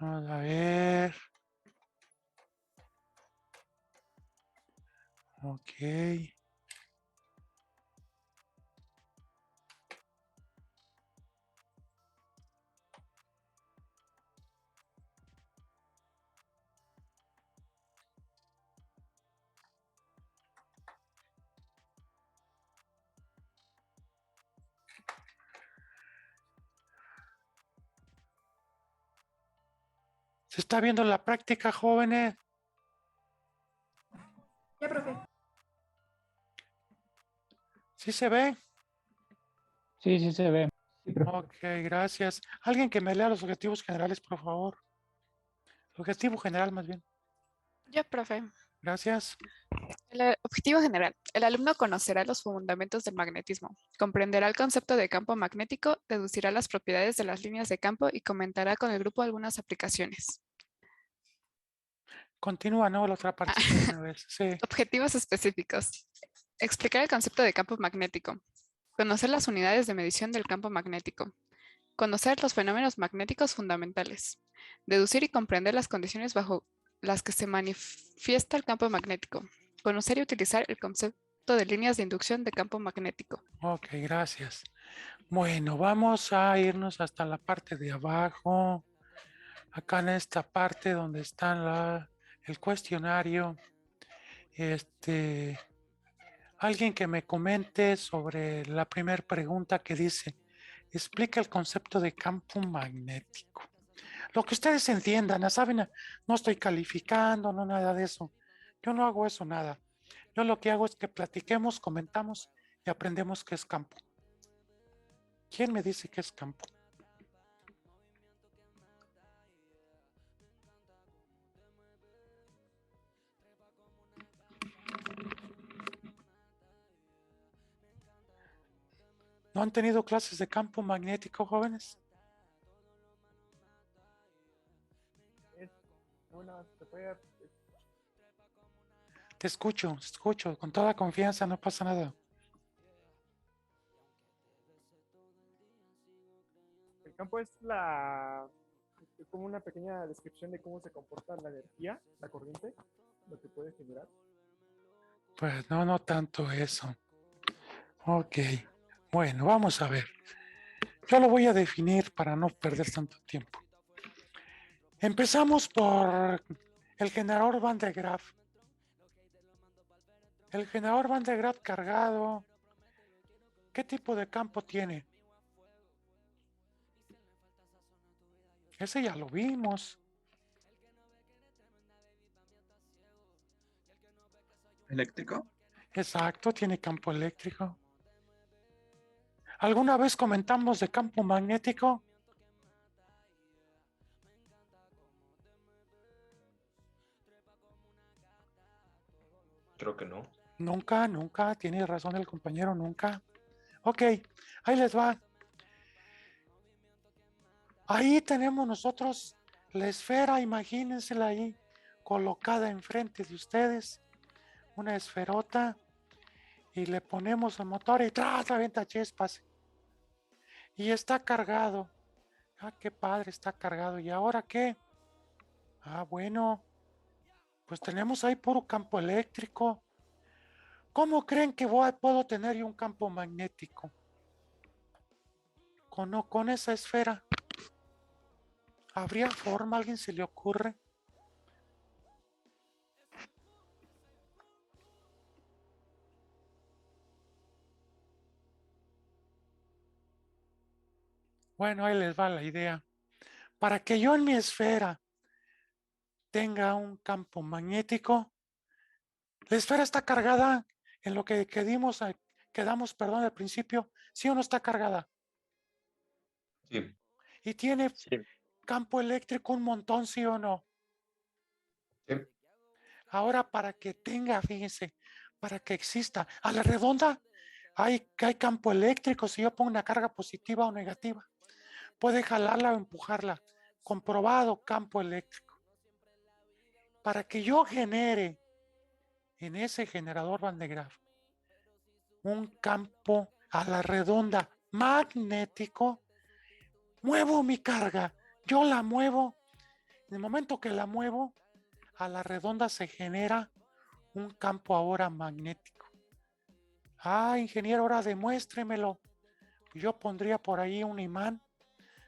Vamos a ver. Ok. ¿Se está viendo la práctica, jóvenes? Ya, profe. ¿Sí se ve? Sí, sí se ve. Sí, profe. Ok, gracias. Alguien que me lea los objetivos generales, por favor. Objetivo general, más bien. Yo, profe. Gracias. El objetivo general. El alumno conocerá los fundamentos del magnetismo, comprenderá el concepto de campo magnético, deducirá las propiedades de las líneas de campo y comentará con el grupo algunas aplicaciones. Continúa, ¿no? La otra parte de una vez. Sí. Objetivos específicos. Explicar el concepto de campo magnético. Conocer las unidades de medición del campo magnético. Conocer los fenómenos magnéticos fundamentales. Deducir y comprender las condiciones bajo las que se manifiesta el campo magnético. Conocer y utilizar el concepto de líneas de inducción de campo magnético. Ok, gracias. Bueno, vamos a irnos hasta la parte de abajo. Acá en esta parte donde está el cuestionario. Alguien que me comente sobre la primera pregunta que dice, explica el concepto de campo magnético. Lo que ustedes entiendan, ¿saben? No estoy calificando, no nada de eso. Yo no hago eso, nada. Yo lo que hago es que platiquemos, comentamos y aprendemos qué es campo. ¿Quién me dice qué es campo? ¿No han tenido clases de campo magnético, jóvenes? Te escucho, con toda confianza, no pasa nada. El campo es como una pequeña descripción de cómo se comporta la energía, la corriente, lo que puede generar. Pues no tanto eso. Ok, bueno, vamos a ver. Yo lo voy a definir para no perder tanto tiempo. Empezamos por el generador Van de Graaff. El generador Van de Graaff cargado, ¿qué tipo de campo tiene? Ese ya lo vimos. ¿Eléctrico? Exacto, tiene campo eléctrico. ¿Alguna vez comentamos de campo magnético? Creo que no. Nunca, tiene razón el compañero, nunca. Ok, ahí les va. Ahí tenemos nosotros la esfera, imagínensela ahí, colocada enfrente de ustedes, una esferota, y le ponemos el motor y ¡tras! Avienta chispas. Y está cargado. Ah, qué padre, está cargado. ¿Y ahora qué? Ah, bueno, pues tenemos ahí puro campo eléctrico. ¿Cómo creen que puedo tener yo un campo magnético? Con esa esfera. ¿Habría forma? ¿A alguien se le ocurre? Bueno, ahí les va la idea. Para que yo en mi esfera tenga un campo magnético, la esfera está cargada en lo que quedamos, perdón, al principio, ¿sí o no está cargada? Sí. Y tiene Sí. campo eléctrico un montón, ¿sí o no? Sí. Ahora para que tenga, fíjense, para que exista, a la redonda hay campo eléctrico, si yo pongo una carga positiva o negativa, puede jalarla o empujarla, comprobado campo eléctrico. Para que yo genere en ese generador Van de Graaff un campo a la redonda magnético, muevo mi carga, yo la muevo En el momento que la muevo, a la redonda se genera un campo ahora magnético. Ah, ingeniero, ahora demuéstremelo. Yo pondría por ahí un imán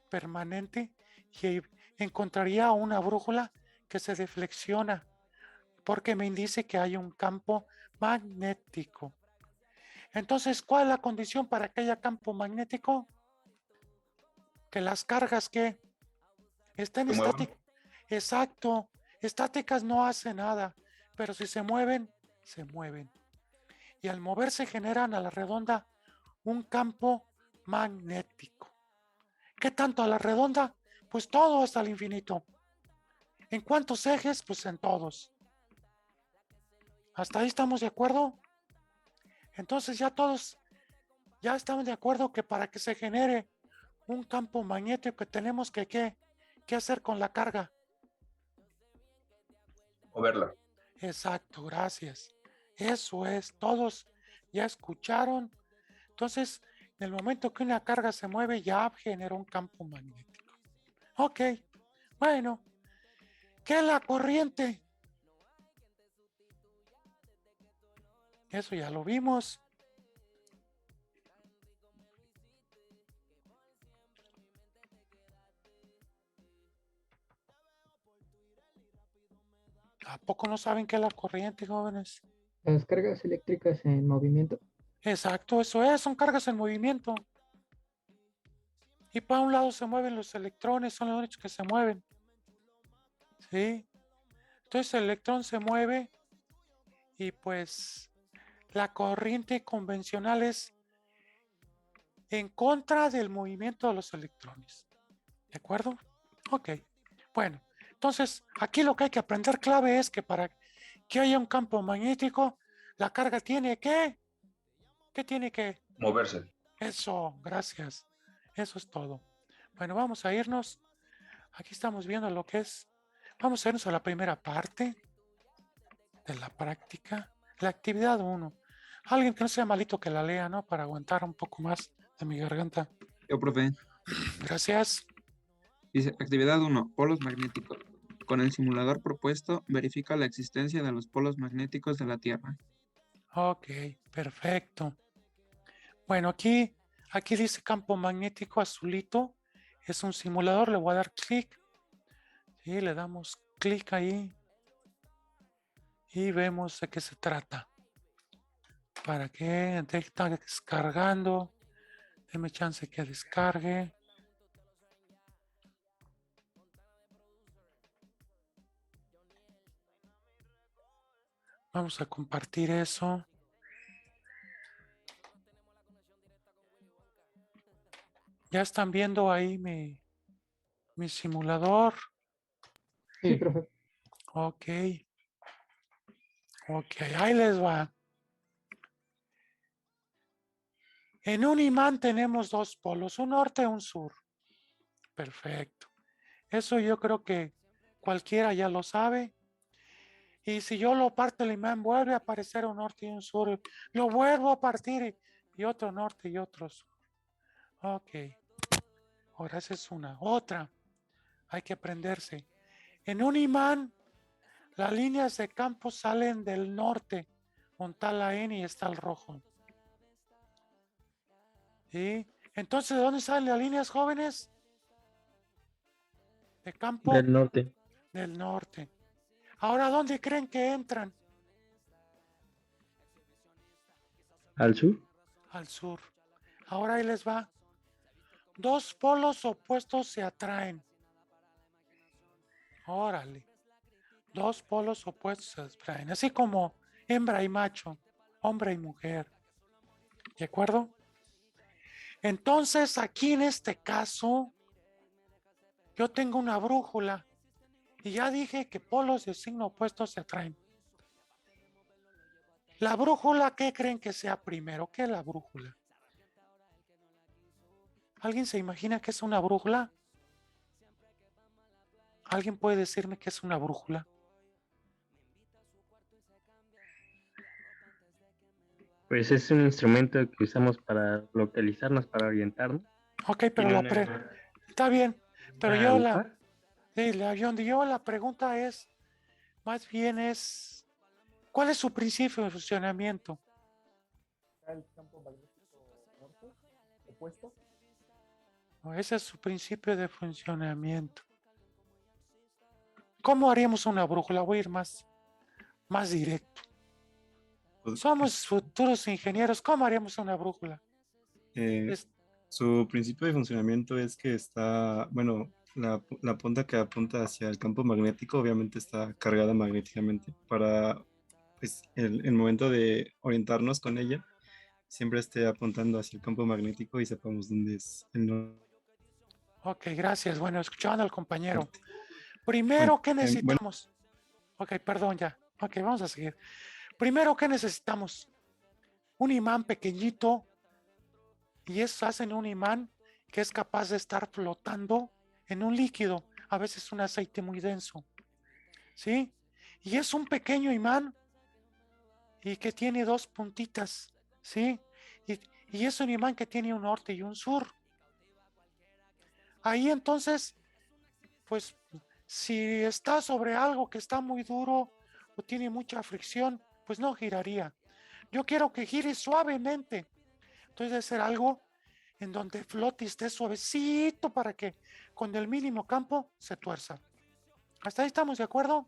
permanente y encontraría una brújula que se deflexiona porque me indica que hay un campo magnético. Entonces, ¿cuál es la condición para que haya campo magnético? Que las cargas que estén ¿Se muevan? estáticas, exacto, estáticas no hacen nada, pero si se mueven, se mueven. Y al moverse generan a la redonda un campo magnético. ¿Qué tanto a la redonda? Pues todo hasta el infinito. ¿En cuántos ejes? Pues en todos. ¿Hasta ahí estamos de acuerdo? Entonces ya todos, ya estamos de acuerdo que para que se genere un campo magnético tenemos que, ¿qué hacer con la carga? Moverla. Exacto, gracias. Eso es, todos ya escucharon. Entonces, en el momento que una carga se mueve, ya generó un campo magnético. Ok, bueno, ¿qué es la corriente? Eso ya lo vimos. ¿A poco no saben qué es la corriente, jóvenes? Las cargas eléctricas en movimiento. Exacto, eso es, son cargas en movimiento. Y para un lado se mueven los electrones, son los únicos que se mueven. ¿Sí? Entonces el electrón se mueve y pues la corriente convencional es en contra del movimiento de los electrones. ¿De acuerdo? Ok. Bueno, entonces aquí lo que hay que aprender clave es que para que haya un campo magnético, la carga tiene que, ¿qué tiene que? Moverse. Eso, gracias. Eso es todo. Bueno, vamos a irnos. Aquí estamos viendo lo que es. Vamos a irnos a la primera parte de la práctica. La actividad 1. Alguien que no sea malito que la lea, ¿no? Para aguantar un poco más de mi garganta. Yo, profe. Gracias. Dice, actividad 1, polos magnéticos. Con el simulador propuesto, verifica la existencia de los polos magnéticos de la Tierra. Ok, perfecto. Bueno, aquí dice campo magnético azulito. Es un simulador. Le voy a dar clic. Sí, le damos clic ahí. Y vemos de qué se trata. Para que está descargando. Deme chance que descargue. Vamos a compartir eso. Ya están viendo ahí mi simulador. Sí, profe. Ok. Ok, ahí les va. En un imán tenemos dos polos, un norte y un sur. Perfecto. Eso yo creo que cualquiera ya lo sabe. Y si yo lo parto el imán, vuelve a aparecer un norte y un sur. Lo vuelvo a partir y otro norte y otro sur. Ok. Ahora esa es una. Otra. Hay que aprenderse. En un imán, las líneas de campo salen del norte. Donde está la N y está el rojo. ¿Sí? Entonces, ¿de dónde salen las líneas, jóvenes? De campo Del norte. del norte. Ahora, ¿dónde creen que entran? Al sur. Al sur. Ahora ahí les va. Dos polos opuestos se atraen. Órale. Dos polos opuestos se atraen. Así como hembra y macho, hombre y mujer. ¿De acuerdo? Entonces, aquí en este caso, yo tengo una brújula y ya dije que polos de signo opuesto se atraen. La brújula, ¿qué creen que sea primero? ¿Qué es la brújula? ¿Alguien se imagina que es una brújula? ¿Alguien puede decirme qué es una brújula? Pues es un instrumento que usamos para localizarnos, para orientarnos. Ok, pero Tiene una, está bien, pero una yo aguja. Sí, donde yo la pregunta es, más bien es, ¿cuál es su principio de funcionamiento? Está el campo magnético norte, opuesto. ¿No? Ese es su principio de funcionamiento. ¿Cómo haríamos una brújula? Voy a ir más directo. Pues, Somos futuros ingenieros, ¿cómo haríamos una brújula? eh, Es- su principio de funcionamiento es que está, bueno, la punta que apunta hacia el campo magnético obviamente está cargada magnéticamente para, pues, el momento de orientarnos con ella, siempre esté apuntando hacia el campo magnético y sepamos dónde es el ok, gracias. Bueno, escuchando al compañero. norte. Bueno, Primero, ¿qué bueno, necesitamos? Ok, perdón ya. Ok, vamos a seguir. Primero, ¿qué necesitamos? Un imán pequeñito y eso hacen un imán que es capaz de estar flotando en un líquido, a veces un aceite muy denso, ¿sí? Y es un pequeño imán y que tiene dos puntitas, ¿sí? Y, y es un imán que tiene un norte y un sur. Ahí entonces, pues, si está sobre algo que está muy duro o tiene mucha fricción, pues no giraría. Yo quiero que gire suavemente. Entonces debe ser algo en donde flote y esté suavecito para que con el mínimo campo se tuerza. ¿Hasta ahí estamos de acuerdo?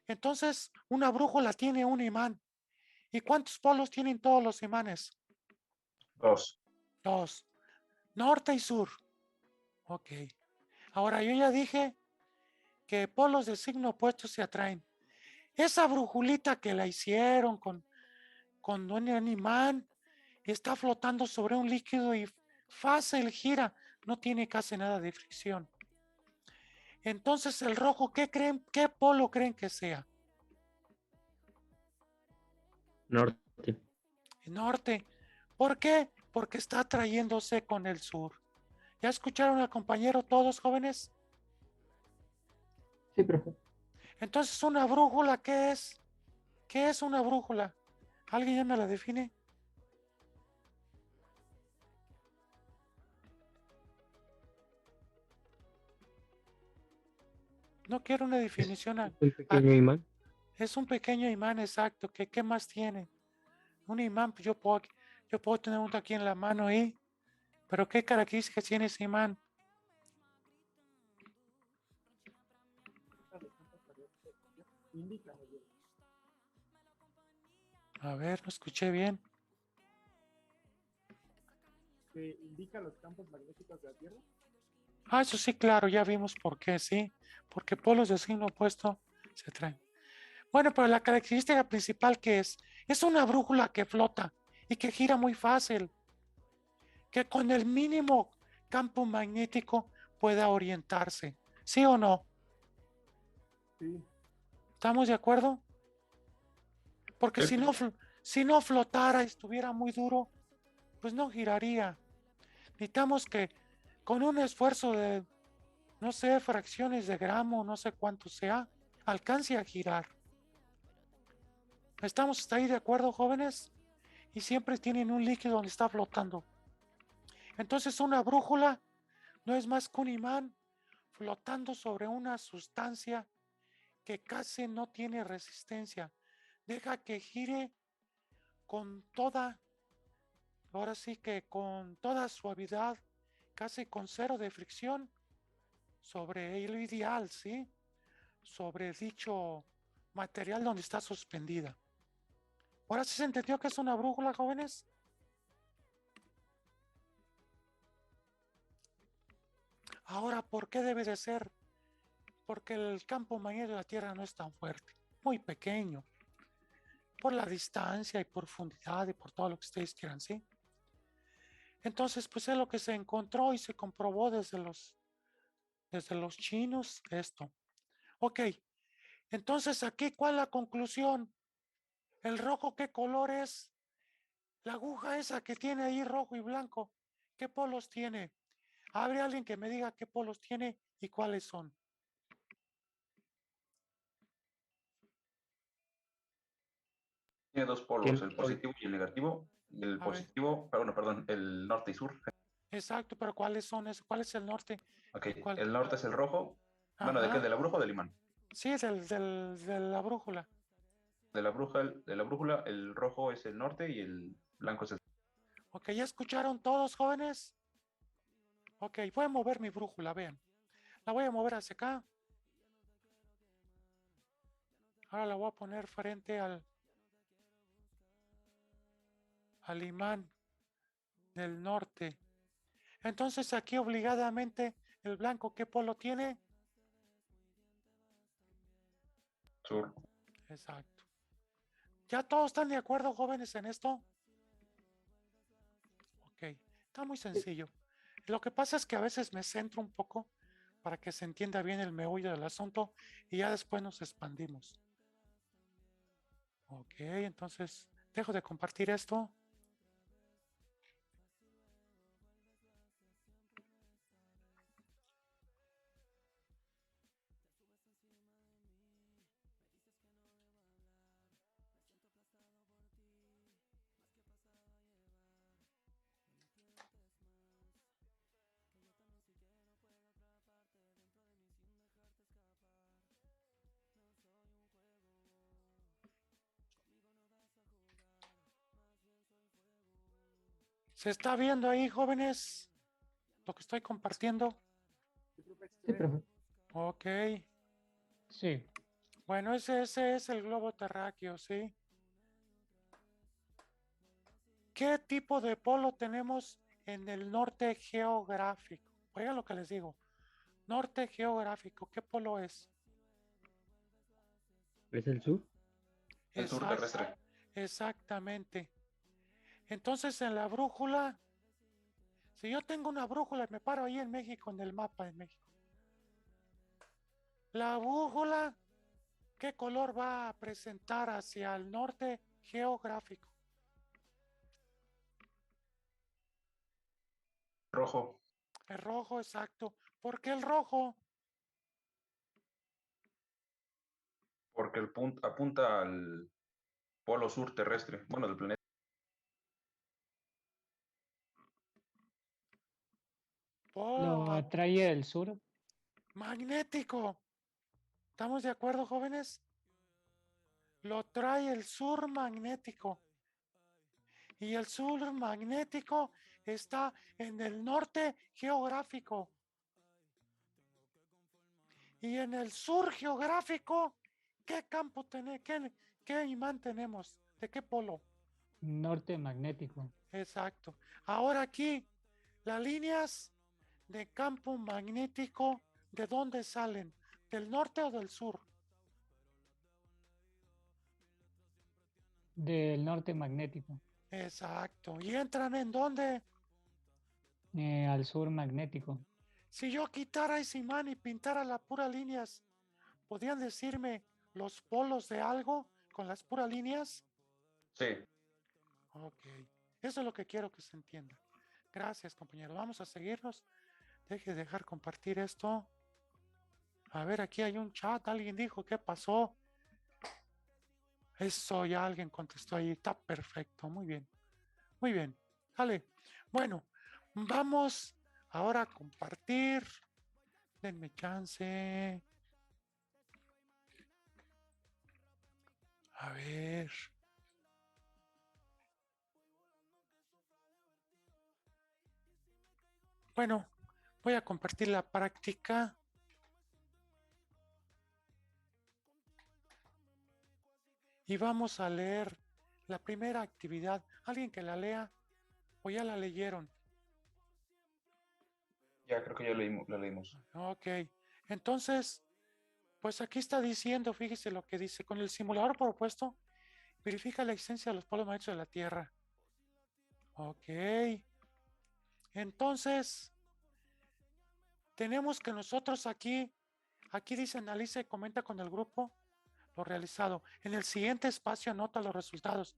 Entonces, una brújula tiene un imán. ¿Y cuántos polos tienen todos los imanes? 2. Dos. Norte y sur. Ok. Ahora yo ya dije que polos de signo opuesto se atraen. Esa brujulita que la hicieron con un imán está flotando sobre un líquido y fácil gira, no tiene casi nada de fricción. Entonces el rojo, ¿qué creen? ¿Qué polo creen que sea? Norte. El norte. ¿Por qué? Porque está atrayéndose con el sur. ¿Ya escucharon al compañero todos jóvenes? Sí, profe. Entonces una brújula, ¿qué es? ¿Qué es una brújula? ¿Alguien ya me la define? No quiero una definición. Es un pequeño imán. Es un pequeño imán exacto. ¿Qué más tiene? Un imán, pues yo puedo tener uno aquí en la mano ahí. Pero ¿qué características tiene ese imán? Indica, muy bien. A ver, no escuché bien. Que indica los campos magnéticos de la Tierra. Ah, eso sí, claro, ya vimos por qué, sí. Porque polos de signo opuesto se atraen. Bueno, pero la característica principal que es una brújula que flota y que gira muy fácil, que con el mínimo campo magnético pueda orientarse. ¿Sí o no? Sí. ¿Estamos de acuerdo? Porque Sí. si no flotara, estuviera muy duro, pues no giraría. Necesitamos que con un esfuerzo de, no sé, fracciones de gramo, no sé cuánto sea, alcance a girar. ¿Estamos hasta ahí de acuerdo, jóvenes? Y siempre tienen un líquido donde está flotando. Entonces una brújula no es más que un imán flotando sobre una sustancia que casi no tiene resistencia. Deja que gire con toda, ahora sí que con toda suavidad, casi con cero de fricción sobre el ideal, ¿sí? Sobre dicho material donde está suspendida. Ahora sí se entendió que es una brújula, jóvenes. Ahora, ¿por qué debe de ser? Porque el campo magnético de la Tierra no es tan fuerte, muy pequeño, por la distancia y profundidad y por todo lo que ustedes quieran, ¿sí? Entonces, pues es lo que se encontró y se comprobó desde los chinos esto. Ok, entonces aquí, ¿cuál es la conclusión? ¿El rojo qué color es? La aguja esa que tiene ahí rojo y blanco, ¿qué polos tiene? ¿Habrá alguien que me diga qué polos tiene y cuáles son? Tiene dos polos, Tiene el positivo y el negativo. Y el A ver, positivo, bueno, perdón, el norte y sur. Exacto, pero ¿cuáles son esos? ¿Cuál es el norte? Ok, ¿Y cuál? el norte es el rojo. Bueno, ¿de qué? Ajá. ¿De la brújula o del imán? Sí, de la brújula. De la brújula, el rojo es el norte y el blanco es el... Ok, ¿ya escucharon todos, jóvenes? Ok, voy a mover mi brújula, vean. La voy a mover hacia acá. Ahora la voy a poner frente al imán del norte. Entonces aquí obligadamente el blanco, ¿qué polo tiene? sur. Exacto. ¿Ya todos están de acuerdo, jóvenes, en esto? Ok, está muy sencillo. Lo que pasa es que a veces me centro un poco para que se entienda bien el meollo del asunto y ya después nos expandimos. Ok, entonces dejo de compartir esto. ¿Se está viendo ahí, jóvenes, lo que estoy compartiendo? Sí, profe, sí se Sí, ve. profe. Ok, Sí. bueno, ese es el globo terráqueo, ¿sí? ¿Qué tipo de polo tenemos en el norte geográfico? Oigan lo que les digo. Norte geográfico, ¿qué polo es? ¿Es el sur? El sur Exact- terrestre. exactamente. Entonces en la brújula, si yo tengo una brújula y me paro ahí en México, en el mapa de México, la brújula, ¿qué color va a presentar hacia el norte geográfico? Rojo, El rojo, exacto. ¿Por qué el rojo? porque el punto apunta al polo sur terrestre, bueno, del planeta. ¿Lo Polo atrae el sur? magnético. ¿Estamos de acuerdo, jóvenes? Lo trae el sur magnético. Y el sur magnético está en el norte geográfico. Y en el sur geográfico, ¿qué campo tenemos? ¿Qué imán tenemos? ¿De qué polo? Norte magnético. Exacto. Ahora aquí, las líneas de campo magnético, ¿de dónde salen? ¿Del norte o del sur? Del norte magnético. Exacto. ¿Y entran en dónde? Al sur magnético. Si yo quitara ese imán y pintara las puras líneas, ¿podrían decirme los polos de algo con las puras líneas? Sí, Ok. Eso es lo que quiero que se entienda. Gracias, compañeros. Vamos a seguirnos. Deje de dejar compartir esto. A ver, aquí hay un chat. Alguien dijo qué pasó. Eso ya alguien contestó ahí. Está perfecto. Muy bien. Muy bien. Dale. Bueno, vamos ahora a compartir. Denme chance. A ver. Bueno, voy a compartir la práctica. Y vamos a leer la primera actividad. Alguien que la lea o ya la leyeron. ya creo que ya la leímos. Ok. Entonces, pues aquí está diciendo, fíjese lo que dice. Con el simulador propuesto, verifica la existencia de los polos magnéticos de la Tierra. Ok. Entonces, tenemos que nosotros aquí dice analiza y comenta con el grupo lo realizado. En el siguiente espacio anota los resultados.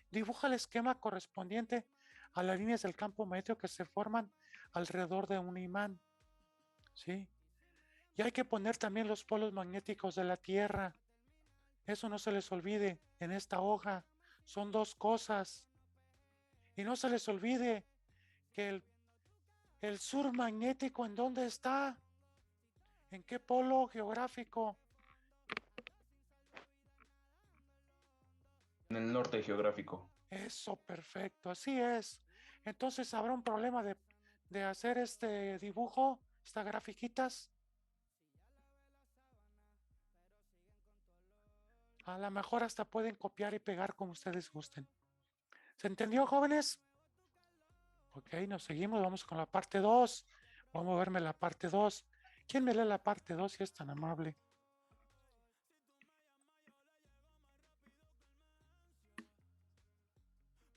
Dibuja el esquema correspondiente a las líneas del campo magnético que se forman alrededor de un imán. ¿Sí? Y hay que poner también los polos magnéticos de la Tierra. Eso no se les olvide en esta hoja. Son dos cosas. Y no se les olvide que ¿El sur magnético en dónde está? ¿En qué polo geográfico? En el norte geográfico. Eso, perfecto, así es. Entonces habrá un problema de hacer este dibujo, estas grafiquitas. A lo mejor hasta pueden copiar y pegar como ustedes gusten. ¿Se entendió, jóvenes? Ok, nos seguimos, vamos con la parte 2. Vamos a verme la parte 2. ¿Quién me lee la parte 2 si es tan amable?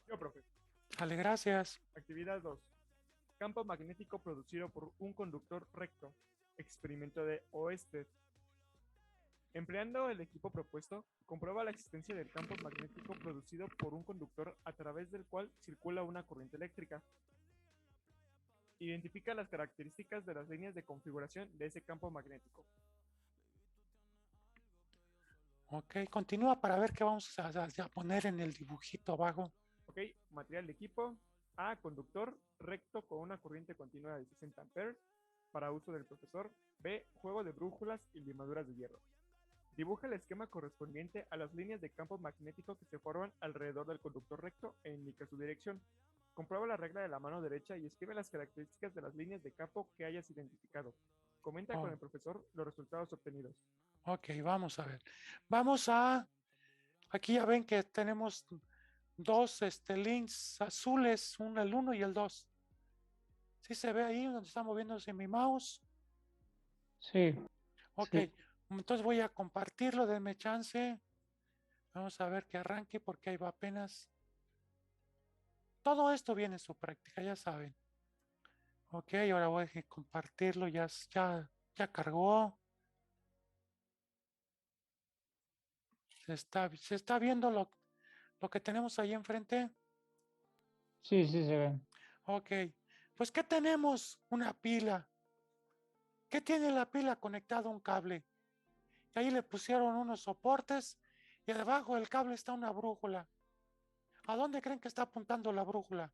Yo, profe. Dale, gracias. Actividad 2. Campo magnético producido por un conductor recto. Experimento de Oeste. Empleando el equipo propuesto, comprueba la existencia del campo magnético producido por un conductor a través del cual circula una corriente eléctrica. Identifica las características de las líneas de configuración de ese campo magnético. Ok, continúa para ver qué vamos a poner en el dibujito abajo. Ok, material de equipo. A, conductor recto con una corriente continua de 60 amperes para uso del profesor. B, juego de brújulas y limaduras de hierro. Dibuja el esquema correspondiente a las líneas de campo magnético que se forman alrededor del conductor recto e indica su dirección. Comprueba la regla de la mano derecha y escribe las características de las líneas de campo que hayas identificado. Comenta con el profesor los resultados obtenidos. Ok, vamos a ver. Aquí ya ven que tenemos dos links azules, el 1 y el 2. ¿Sí se ve ahí donde está moviéndose mi mouse? Sí. Ok, Sí. entonces voy a compartirlo, denme chance. Vamos a ver que arranque porque ahí va apenas. Todo esto viene en su práctica, ya saben. Ok, ahora voy a compartirlo, ya cargó. ¿Se está viendo lo que tenemos ahí enfrente? Sí, sí se ve. Ok, pues ¿qué tenemos? Una pila. ¿Qué tiene la pila? Conectado a un cable. Y ahí le pusieron unos soportes y debajo del cable está una brújula. ¿A dónde creen que está apuntando la brújula?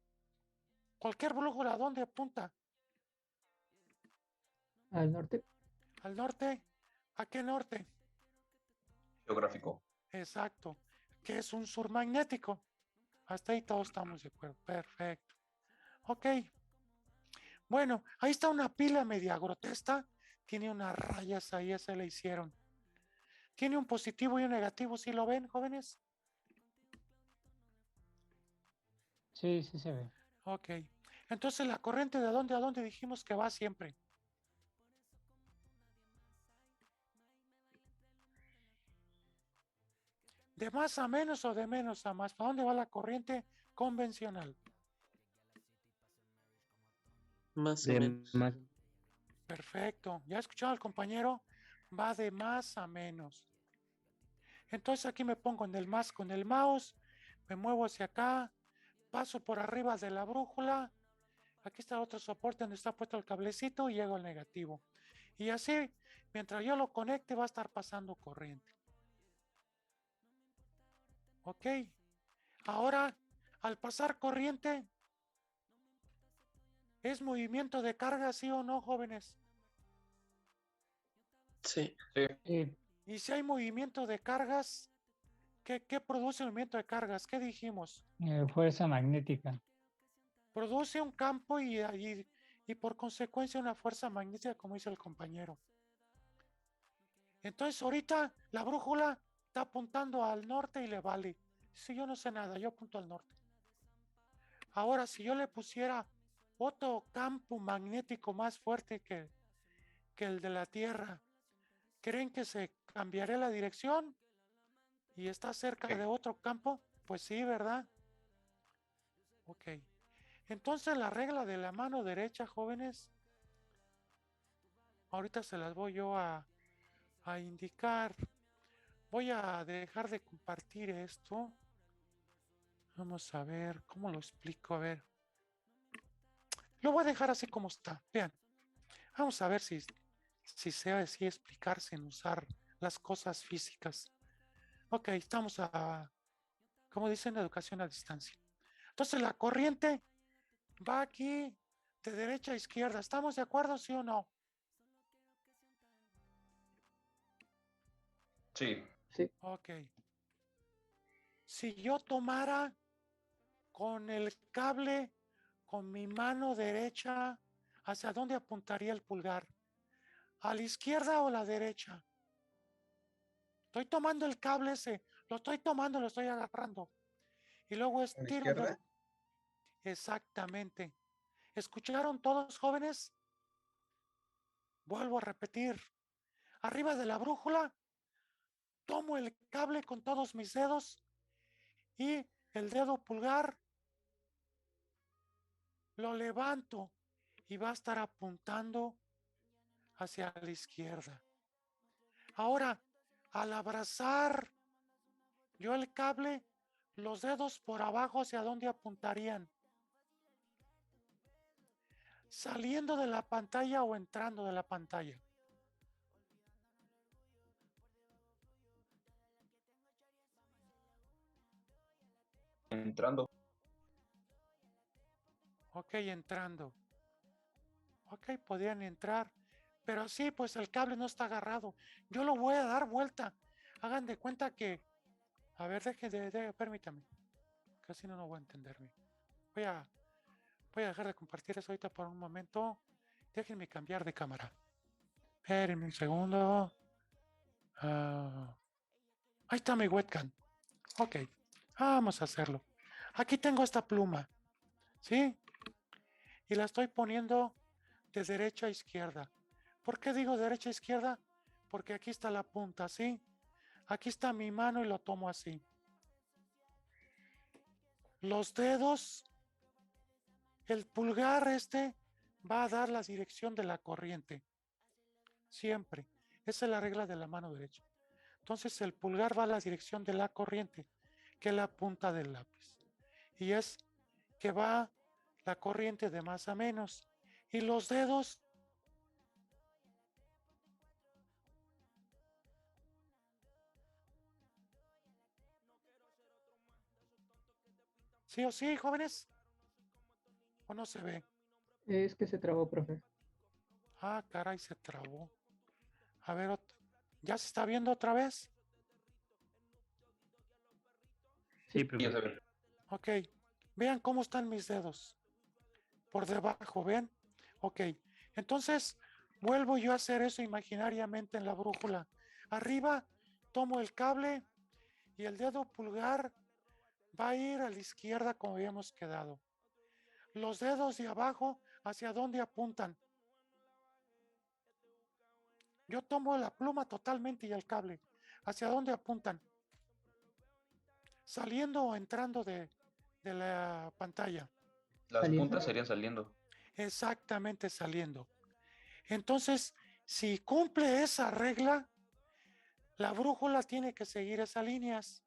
Cualquier brújula, ¿a dónde apunta? Al norte. ¿Al norte? ¿A qué norte? Geográfico. Exacto, que es un sur magnético. Hasta ahí todos estamos de acuerdo. Perfecto. Ok. Bueno, ahí está una pila media grotesca. Tiene unas rayas ahí, ya se le hicieron. Tiene un positivo y un negativo, ¿sí lo ven, jóvenes? Sí, sí se ve. Ok. Entonces la corriente de dónde a dónde dijimos que va siempre. ¿De más a menos o de menos a más? ¿Para dónde va la corriente convencional? Más o De menos. más. Perfecto. ¿Ya escuchado al compañero? Va de más a menos. Entonces aquí me pongo en el más con el mouse, me muevo hacia acá, paso por arriba de la brújula. Aquí está otro soporte donde está puesto el cablecito y llego al negativo. Y así, mientras yo lo conecte, va a estar pasando corriente. Ok. Ahora, al pasar corriente, ¿es movimiento de carga, sí o no, jóvenes? Sí. Sí. Sí. Y si hay movimiento de cargas, ¿qué produce el movimiento de cargas? ¿Qué dijimos? Fuerza magnética. Produce un campo y por consecuencia una fuerza magnética, como dice el compañero. Entonces ahorita la brújula está apuntando al norte y le vale. Si yo no sé nada, yo apunto al norte. Ahora, si yo le pusiera otro campo magnético más fuerte que el de la Tierra, ¿creen que se cambiaría la dirección? ¿Y está cerca Sí. de otro campo? Pues sí, ¿verdad? Ok. Entonces la regla de la mano derecha, jóvenes, ahorita se las voy yo a indicar. Voy a dejar de compartir esto. Vamos a ver, ¿cómo lo explico? A ver. Lo voy a dejar así como está. Vean. Vamos a ver si se así explicar sin usar las cosas físicas. Ok, estamos como dicen, educación a distancia. Entonces la corriente va aquí, de derecha a izquierda. ¿Estamos de acuerdo, sí o no? Sí. Sí. Ok. Si yo tomara con el cable, con mi mano derecha, ¿hacia dónde apuntaría el pulgar? ¿A la izquierda o a la derecha? Estoy tomando el cable ese, lo estoy tomando, lo estoy agarrando. Y luego ¿A la estiro. izquierda? Exactamente. ¿Escucharon todos, jóvenes? Vuelvo a repetir. Arriba de la brújula, tomo el cable con todos mis dedos y el dedo pulgar lo levanto y va a estar apuntando hacia la izquierda. Ahora, al abrazar yo el cable, los dedos por abajo, ¿hacia dónde apuntarían? ¿Saliendo de la pantalla o entrando de la pantalla? Entrando. Ok, entrando. Ok, podrían entrar. Pero así, pues el cable no está agarrado. Yo lo voy a dar vuelta. Hagan de cuenta que... A ver, permítame. Casi no lo voy a entenderme. Voy a, voy a dejar de compartir eso ahorita por un momento. Déjenme cambiar de cámara. Espérenme un segundo. Ahí está mi webcam. Ok, vamos a hacerlo. Aquí tengo esta pluma. ¿Sí? Y la estoy poniendo de derecha a izquierda. ¿Por qué digo derecha a izquierda? Porque aquí está la punta, ¿sí? Aquí está mi mano y lo tomo así. Los dedos, el pulgar va a dar la dirección de la corriente. Siempre. Esa es la regla de la mano derecha. Entonces el pulgar va a la dirección de la corriente, que es la punta del lápiz. Y es que va la corriente de más a menos. Y los dedos ¿sí o sí, jóvenes? ¿O no se ve? Es que se trabó, profe. Ah, caray, se trabó. A ver, ¿ya se está viendo otra vez? Sí, Sí, profe. ya se ve. Ok, vean cómo están mis dedos. Por debajo, ¿ven? Ok, entonces vuelvo yo a hacer eso imaginariamente en la brújula. Arriba tomo el cable y el dedo pulgar va a ir a la izquierda como habíamos quedado. Los dedos de abajo, ¿hacia dónde apuntan? Yo tomo la pluma totalmente y el cable. ¿Hacia dónde apuntan? ¿Saliendo o entrando de la pantalla? Las Saliendo. puntas serían saliendo. Exactamente saliendo. Entonces, si cumple esa regla, la brújula tiene que seguir esas líneas.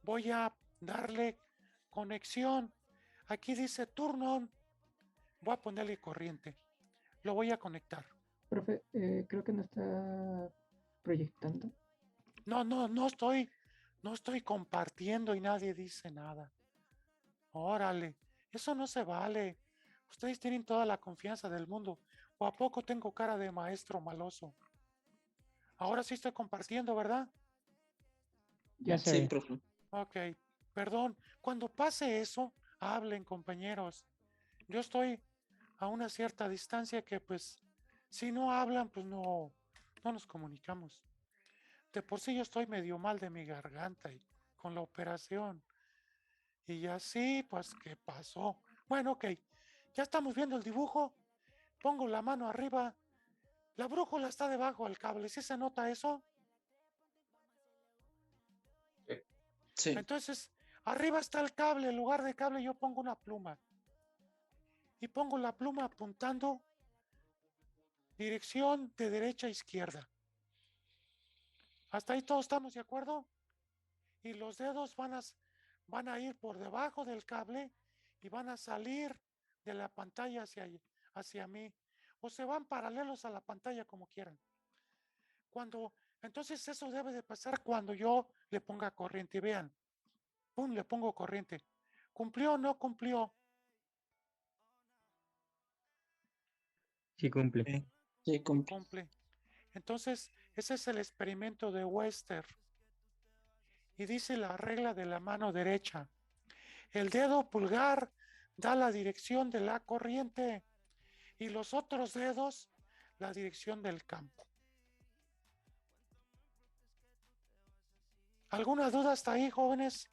Voy a darle conexión. Aquí dice turn on. Voy a ponerle corriente. Lo voy a conectar. Profe, creo que no está proyectando. No estoy compartiendo y nadie dice nada. Órale, eso no se vale. Ustedes tienen toda la confianza del mundo. ¿O a poco tengo cara de maestro maloso? Ahora sí estoy compartiendo, ¿verdad? Ya se Sí, ve. profe. Ok, perdón. Cuando pase eso, hablen, compañeros. Yo estoy a una cierta distancia que pues si no hablan, pues no nos comunicamos. De por sí yo estoy medio mal de mi garganta y con la operación. Y así, pues, ¿qué pasó? Bueno, ok, ya estamos viendo el dibujo. Pongo la mano arriba. La brújula está debajo del cable. ¿Sí se nota eso? Sí. Entonces, arriba está el cable. En lugar de cable yo pongo una pluma. Y pongo la pluma apuntando dirección de derecha a izquierda. Hasta ahí todos estamos de acuerdo. Y los dedos van a ir por debajo del cable y van a salir de la pantalla hacia mí. O se van paralelos a la pantalla como quieran. Entonces eso debe de pasar cuando yo le ponga corriente. Vean, pum, le pongo corriente. ¿Cumplió o no cumplió? Sí cumple. Sí, cumple. Cumple. Entonces, ese es el experimento de Wester. Y dice la regla de la mano derecha. El dedo pulgar da la dirección de la corriente y los otros dedos la dirección del campo. ¿Alguna duda hasta ahí, jóvenes?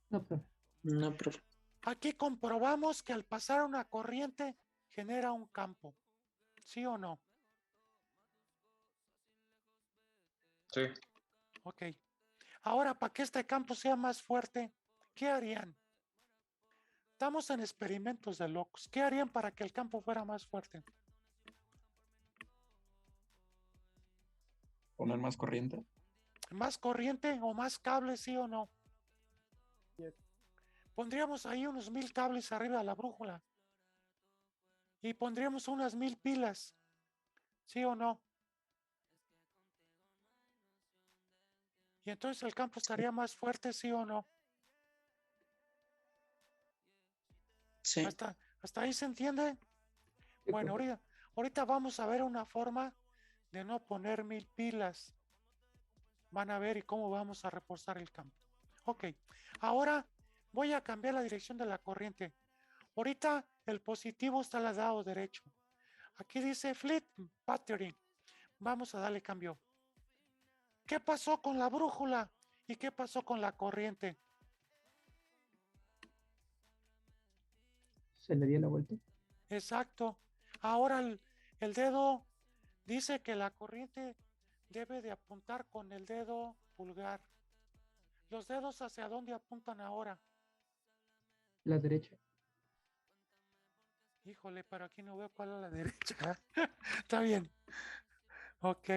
No, profe. No, profe. Aquí comprobamos que al pasar una corriente genera un campo. ¿Sí o no? Sí. Ok. Ahora, para que este campo sea más fuerte, ¿qué harían? Estamos en experimentos de locos. ¿Qué harían para que el campo fuera más fuerte? Poner más corriente. ¿Más corriente o más cables, sí o no? Pondríamos ahí unos 1000 cables arriba de la brújula. Y pondríamos unas 1000 pilas. ¿Sí o no? Y entonces el campo estaría más fuerte, ¿sí o no? Sí. ¿Hasta ahí se entiende? Sí, Bueno, profe. ahorita vamos a ver una forma de no poner 1000 pilas. Van a ver y cómo vamos a reforzar el campo. Ok, ahora voy a cambiar la dirección de la corriente. Ahorita el positivo está al lado derecho. Aquí dice flip battery. Vamos a darle cambio. ¿Qué pasó con la brújula? ¿Y qué pasó con la corriente? Se le dio la vuelta. Exacto. Ahora el dedo dice que la corriente debe de apuntar con el dedo pulgar. ¿Los dedos hacia dónde apuntan ahora? La derecha. Híjole, pero aquí no veo cuál es la derecha. Está bien. Ok.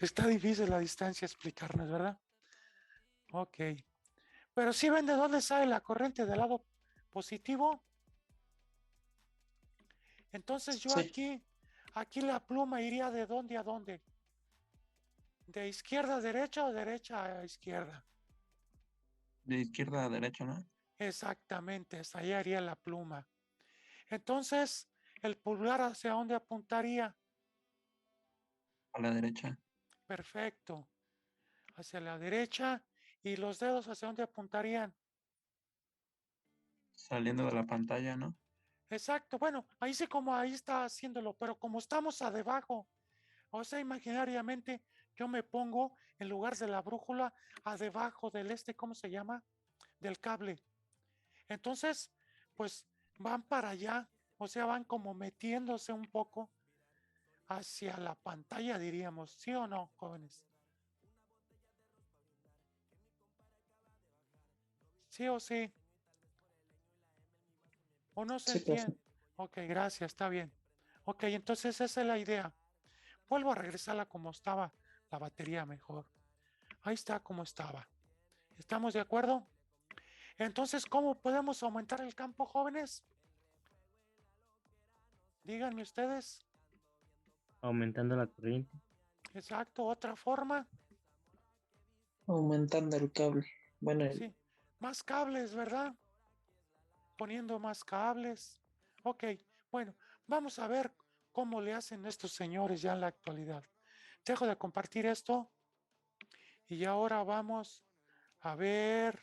Está difícil la distancia explicarnos, ¿verdad? Ok. Pero si ven de dónde sale la corriente del lado positivo. Entonces yo Sí. aquí la pluma iría de dónde a dónde. ¿De izquierda a derecha o derecha a izquierda? De izquierda a derecha, ¿no? Exactamente, hasta ahí haría la pluma. Entonces, el pulgar hacia dónde apuntaría. A la derecha. Perfecto. Hacia la derecha. ¿Y los dedos hacia dónde apuntarían? Saliendo de la pantalla, ¿no? Exacto. Bueno, ahí sí como ahí está haciéndolo, pero como estamos a debajo, o sea, imaginariamente yo me pongo en lugar de la brújula a debajo del ¿cómo se llama? Del cable. Entonces, pues van para allá, o sea, van como metiéndose un poco hacia la pantalla, diríamos, ¿sí o no, jóvenes? Sí o sí, o no se Sí, profe. entiende. Ok, gracias, está bien. Ok, entonces esa es la idea. Vuelvo a regresarla como estaba la batería mejor. Ahí está como estaba. ¿Estamos de acuerdo? Entonces, ¿cómo podemos aumentar el campo, jóvenes? Díganme ustedes. Aumentando la corriente. Exacto, otra forma. Aumentando el cable. Bueno, Sí, más cables, ¿verdad? Poniendo más cables. Ok, bueno, vamos a ver cómo le hacen estos señores ya en la actualidad. Dejo de compartir esto y ahora vamos a ver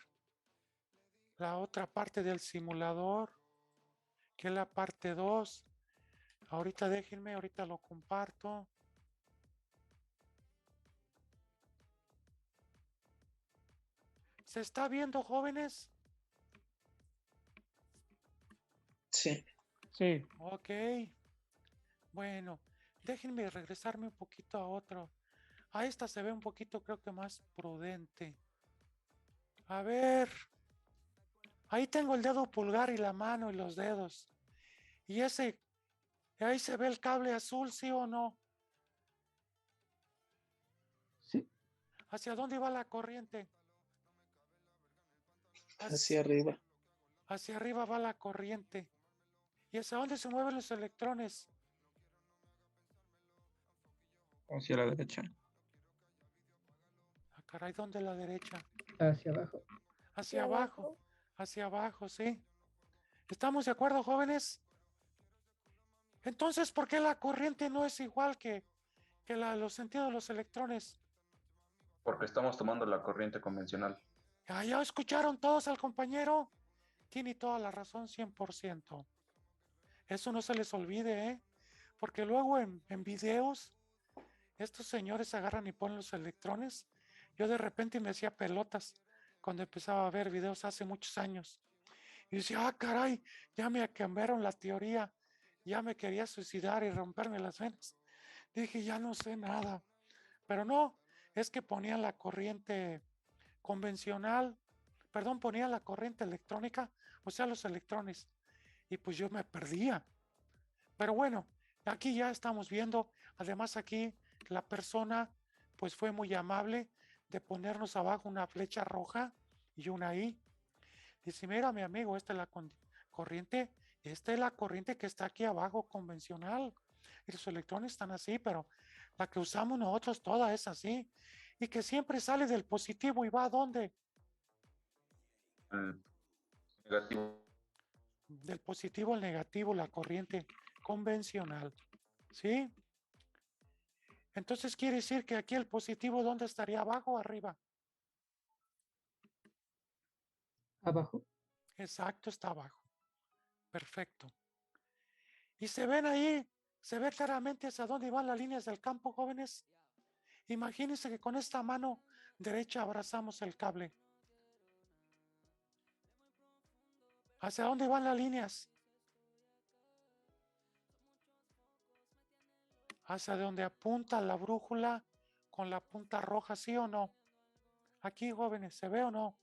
la otra parte del simulador, que es la parte 2. Ahorita déjenme, ahorita lo comparto. ¿Se está viendo, jóvenes? sí. Sí. Ok. Bueno, déjenme regresarme un poquito a otro. A esta se ve un poquito, creo que más prudente. A ver. Ahí tengo el dedo pulgar y la mano y los dedos. Y ahí se ve el cable azul, ¿sí o no? Sí. ¿Hacia dónde va la corriente? Hacia arriba. Hacia arriba va la corriente. ¿Y hacia dónde se mueven los electrones? Hacia la derecha. Ah, caray, ¿dónde a la derecha? Hacia abajo. Hacia abajo, sí. ¿Estamos de acuerdo, jóvenes? Entonces, ¿por qué la corriente no es igual que los sentidos de los electrones? Porque estamos tomando la corriente convencional. ¿Ya escucharon todos al compañero? Tiene toda la razón, 100%. Eso no se les olvide, ¿eh? Porque luego en videos, estos señores agarran y ponen los electrones. Yo de repente me hacía pelotas cuando empezaba a ver videos hace muchos años. Y decía, ah, caray, ya me cambiaron la teoría. Ya me quería suicidar y romperme las venas. Dije, ya no sé nada. Pero no, es que ponían la corriente convencional, perdón, ponían la corriente electrónica, o sea, los electrones. Y pues yo me perdía. Pero bueno, aquí ya estamos viendo, además aquí la persona pues fue muy amable de ponernos abajo una flecha roja y una I. Dice, mira mi amigo, esta es la corriente, esta es la corriente que está aquí abajo convencional. Y los electrones están así, pero la que usamos nosotros toda es así. Y que siempre sale del positivo y va a dónde? El negativo. Del positivo al negativo, la corriente convencional. ¿Sí? Entonces quiere decir que aquí el positivo, ¿dónde estaría? ¿Abajo o arriba? Abajo. Exacto, está abajo. Perfecto. Y se ven ahí, se ve claramente hacia dónde van las líneas del campo, jóvenes. Imagínense que con esta mano derecha abrazamos el cable. ¿Hacia dónde van las líneas? Hacia donde apunta la brújula con la punta roja, ¿sí o no? Aquí, jóvenes, ¿se ve o no?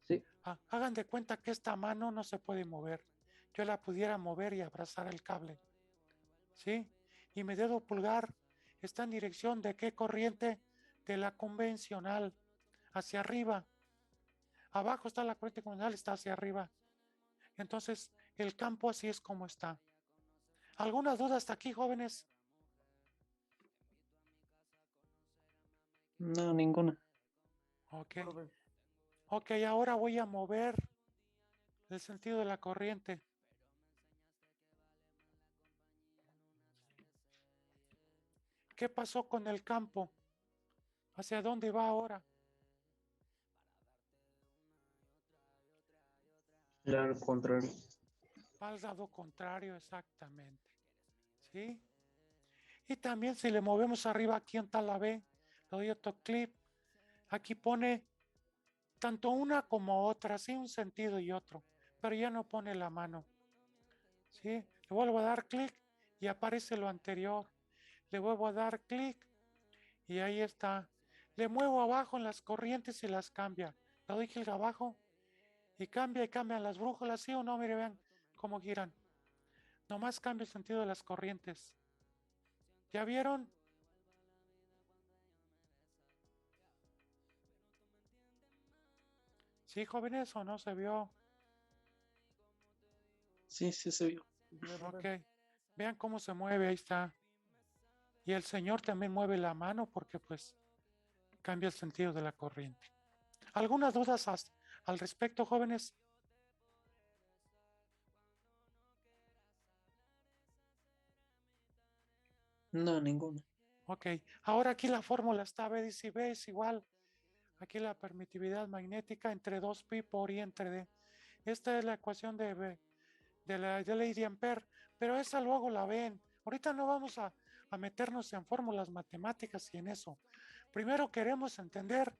Sí. Hagan de cuenta que esta mano no se puede mover. Yo la pudiera mover y abrazar el cable. ¿Sí? Y mi dedo pulgar está en dirección de qué corriente? De la convencional, hacia arriba. Abajo está la corriente convencional, está hacia arriba. Entonces, el campo así es como está. ¿Alguna duda hasta aquí, jóvenes? No, ninguna. Ok. Profe. Ok, ahora voy a mover el sentido de la corriente. ¿Qué pasó con el campo? ¿Hacia dónde va ahora? Claro, contrario. Va al lado contrario, exactamente. ¿Sí? Y también si le movemos arriba aquí en la B, le doy otro clip. Aquí pone tanto una como otra, sí, un sentido y otro, pero ya no pone la mano. ¿Sí? Le vuelvo a dar clic y aparece lo anterior. Le vuelvo a dar clic y ahí está. Le muevo abajo en las corrientes y las cambia. Le doy clic abajo y cambian las brújulas, ¿sí o no? Mire, vean cómo giran. Nomás cambia el sentido de las corrientes. ¿Ya vieron? ¿Sí, jóvenes, o no se vio? Sí, sí se vio. Ok. Vean cómo se mueve, ahí está. Y el señor también mueve la mano porque pues cambia el sentido de la corriente. ¿Algunas dudas al respecto, jóvenes? No, ninguna. Ok. Ahora aquí la fórmula está B dice B es igual. Aquí la permitividad magnética entre 2pi por I entre D. Esta es la ecuación de B, de ley de Ampère, pero esa luego la ven. Ahorita no vamos a meternos en fórmulas matemáticas y en eso. Primero queremos entender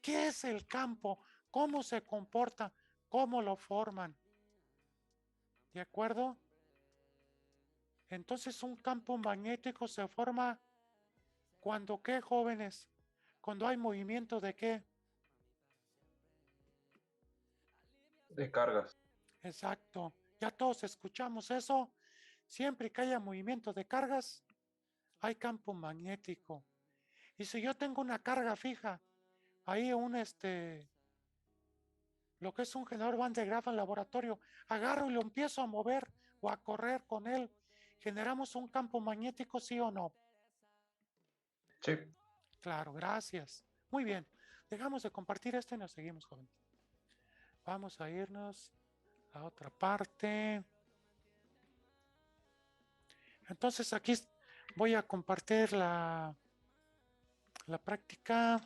qué es el campo, cómo se comporta, cómo lo forman. ¿De acuerdo? Entonces un campo magnético se forma cuando ¿qué, jóvenes? Cuando hay movimiento de qué? De cargas. Exacto. Ya todos escuchamos eso. Siempre que haya movimiento de cargas, hay campo magnético. Y si yo tengo una carga fija, ahí lo que es un generador Van de Graaff en laboratorio, agarro y lo empiezo a mover o a correr con él, generamos un campo magnético, ¿sí o no? Sí. Claro, gracias. Muy bien, dejamos de compartir esto y nos seguimos, joven. Vamos a irnos a otra parte. Entonces aquí voy a compartir la práctica.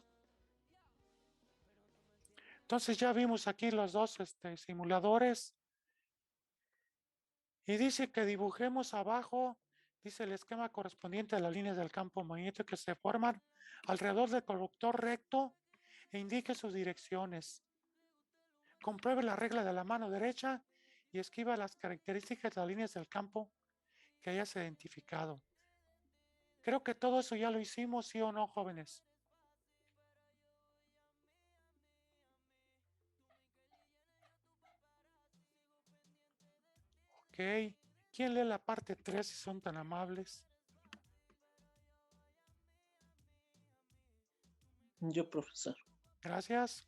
Entonces ya vimos aquí los dos simuladores. Y dice que dibujemos abajo, dice el esquema correspondiente a las líneas del campo magnético que se forman alrededor del conductor recto e indique sus direcciones. Compruebe la regla de la mano derecha y escriba las características de las líneas del campo que hayas identificado. Creo que todo eso ya lo hicimos, ¿sí o no, jóvenes? Ok. ¿Quién lee la parte 3 si son tan amables? Yo, profesor. Gracias.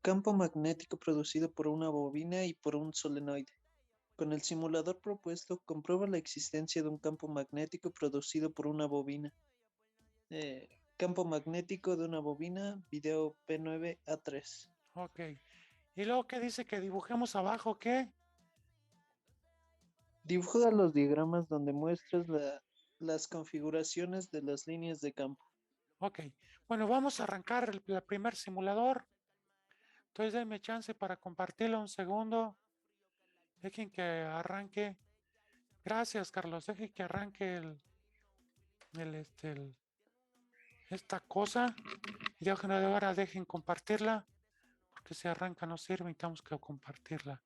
Campo magnético producido por una bobina y por un solenoide. Con el simulador propuesto, comprueba la existencia de un campo magnético producido por una bobina. Campo magnético de una bobina, video P9A3. Ok. ¿Y luego qué dice que dibujemos abajo? ¿Qué? Dibuja los diagramas donde muestras las configuraciones de las líneas de campo. Ok. Bueno, vamos a arrancar el primer simulador. Entonces denme chance para compartirlo un segundo. Dejen que arranque. Gracias, Carlos. Dejen que arranque esta cosa. Y de ahora dejen compartirla. Porque si arranca no sirve, necesitamos que compartirla.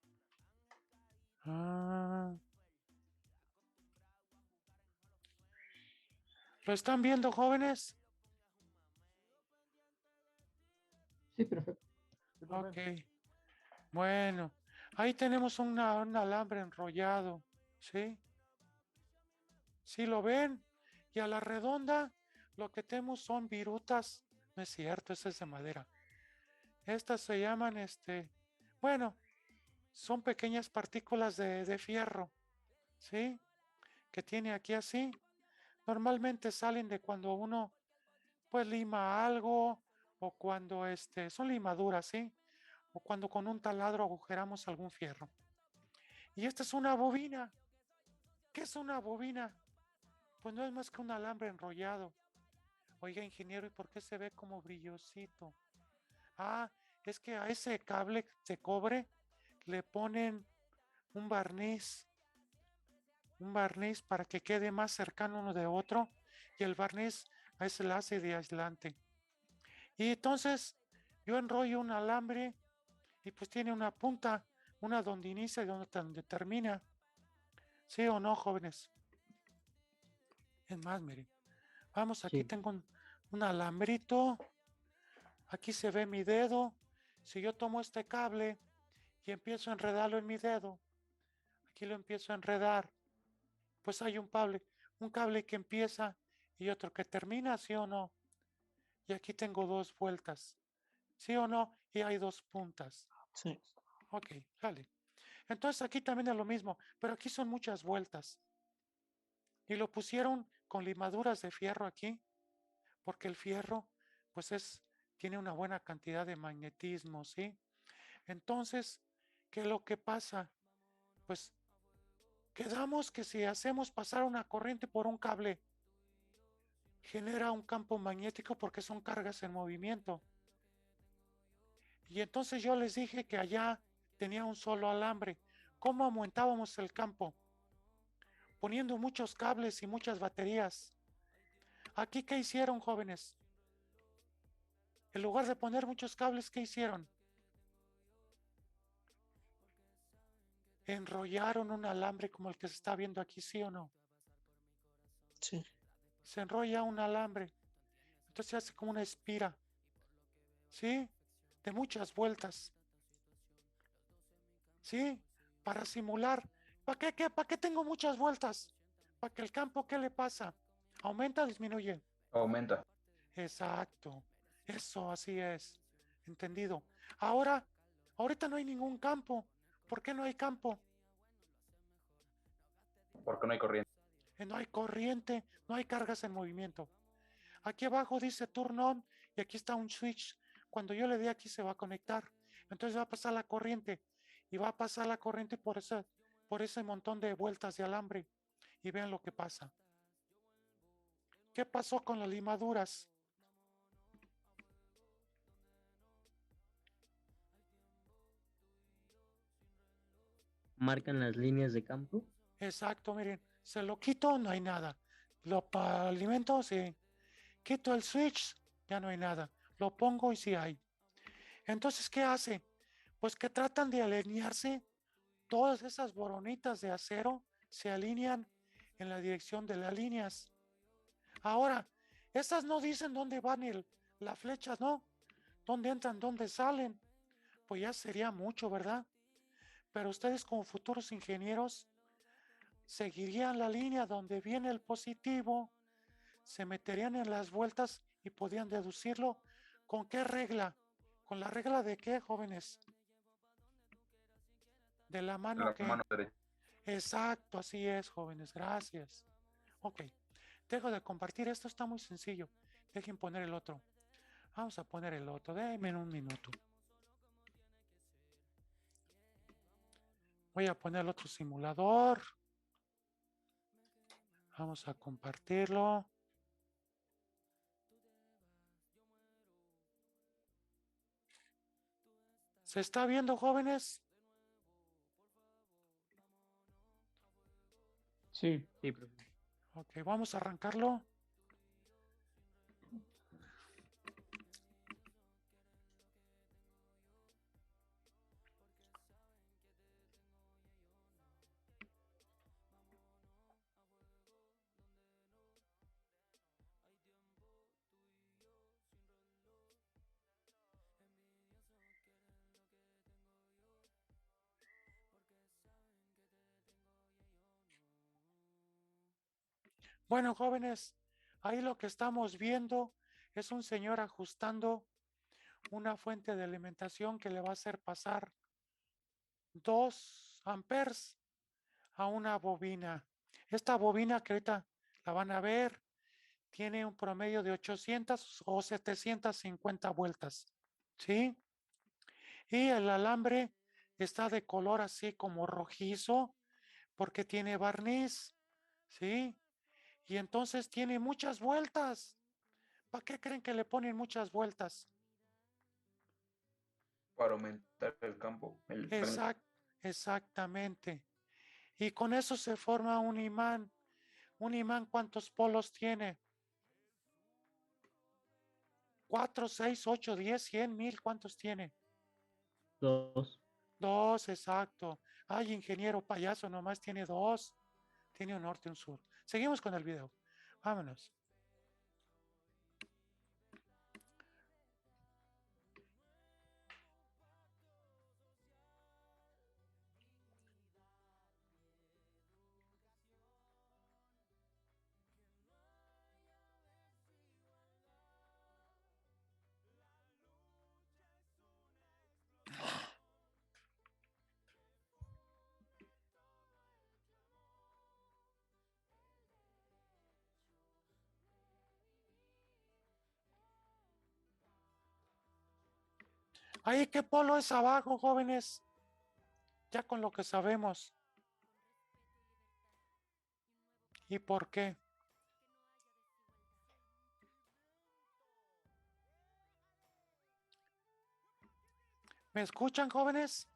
¿Lo están viendo, jóvenes? Sí, perfecto. Ok. Bueno, ahí tenemos un alambre enrollado. ¿Sí? ¿Sí lo ven? Y a la redonda lo que tenemos son virutas. No es cierto, esa es de madera. Estas se llaman, bueno, son pequeñas partículas de fierro, ¿sí? Que tiene aquí así. Normalmente salen de cuando uno, pues, lima algo o cuando, son limaduras, ¿sí? O cuando con un taladro agujeramos algún fierro. Y esta es una bobina. ¿Qué es una bobina? Pues no es más que un alambre enrollado. Oiga, ingeniero, ¿y por qué se ve como brillosito? Ah, es que a ese cable de cobre le ponen un barniz para que quede más cercano uno de otro y el barniz a ese le hace de aislante. Y entonces yo enrollo un alambre y pues tiene una punta, una donde inicia y donde termina. ¿Sí o no, jóvenes? Es más, miren, vamos, aquí Sí. tengo un alambrito, aquí se ve mi dedo. Si yo tomo este cable y empiezo a enredarlo en mi dedo, aquí lo empiezo a enredar, pues hay un cable que empieza y otro que termina, ¿sí o no? Y aquí tengo dos vueltas, ¿sí o no? Y hay dos puntas. Sí. Ok, dale. Entonces aquí también es lo mismo, pero aquí son muchas vueltas. Y lo pusieron con limaduras de fierro aquí, porque el fierro, pues tiene una buena cantidad de magnetismo, ¿sí? Entonces, ¿qué es lo que pasa? Pues quedamos que si hacemos pasar una corriente por un cable, genera un campo magnético porque son cargas en movimiento. Y entonces yo les dije que allá tenía un solo alambre. ¿Cómo aumentábamos el campo? Poniendo muchos cables y muchas baterías. Aquí, ¿qué hicieron, jóvenes? En lugar de poner muchos cables, ¿qué hicieron? Enrollaron un alambre como el que se está viendo aquí, ¿sí o no? Sí. Se enrolla un alambre. Entonces se hace como una espira. ¿Sí? De muchas vueltas. ¿Sí? Para simular. ¿Para qué tengo muchas vueltas? Para que el campo, ¿qué le pasa? ¿Aumenta o disminuye? Aumenta. Exacto. Eso, así es. Entendido. Ahorita no hay ningún campo. ¿Por qué no hay campo? Porque no hay corriente. No hay corriente, no hay cargas en movimiento. Aquí abajo dice turn on y aquí está un switch. Cuando yo le dé aquí se va a conectar. Entonces va a pasar la corriente y va a pasar la corriente por ese montón de vueltas de alambre. y vean lo que pasa. ¿Qué pasó con las limaduras? Marcan las líneas de campo. Exacto, miren, se lo quito, no hay nada. Lo alimento, sí. Quito el switch, ya no hay nada. Lo pongo y sí hay. Entonces, ¿qué hace? Pues que tratan de alinearse. Todas esas boronitas de acero se alinean en la dirección de las líneas. Ahora, esas no dicen dónde van las flechas, ¿no? ¿Dónde entran, dónde salen? Pues ya sería mucho, ¿verdad? Pero ustedes como futuros ingenieros seguirían la línea donde viene el positivo, se meterían en las vueltas y podían deducirlo. ¿Con qué regla? ¿Con la regla de qué, jóvenes? De la De mano la que... mano derecha. Exacto, así es, jóvenes, gracias. Ok, dejo de compartir, esto está muy sencillo. Dejen poner el otro. Vamos a poner el otro, denme un minuto. Voy a poner el otro simulador. Vamos a compartirlo. ¿Se está viendo, jóvenes? Sí. Sí, profe. Ok, vamos a arrancarlo. Bueno, jóvenes, ahí lo que estamos viendo es un señor ajustando una fuente de alimentación que le va a hacer pasar 2 amperes a una bobina. Esta bobina que ahorita la van a ver tiene un promedio de 800 o 750 vueltas, ¿sí? Y el alambre está de color así como rojizo porque tiene barniz, ¿sí? Y entonces tiene muchas vueltas. ¿Para qué creen que le ponen muchas vueltas? Para aumentar el campo. Exactamente. Y con eso se forma un imán. Un imán, ¿cuántos polos tiene? 4, 6, 8, 10, 100, 1000, ¿cuántos tiene? 2. 2, exacto. Ay, ingeniero payaso, nomás tiene 2. Tiene un norte y un sur. Seguimos con el video. Vámonos. Ahí, ¿qué polo es abajo, jóvenes? Ya con lo que sabemos. ¿Y por qué? ¿Me escuchan, jóvenes?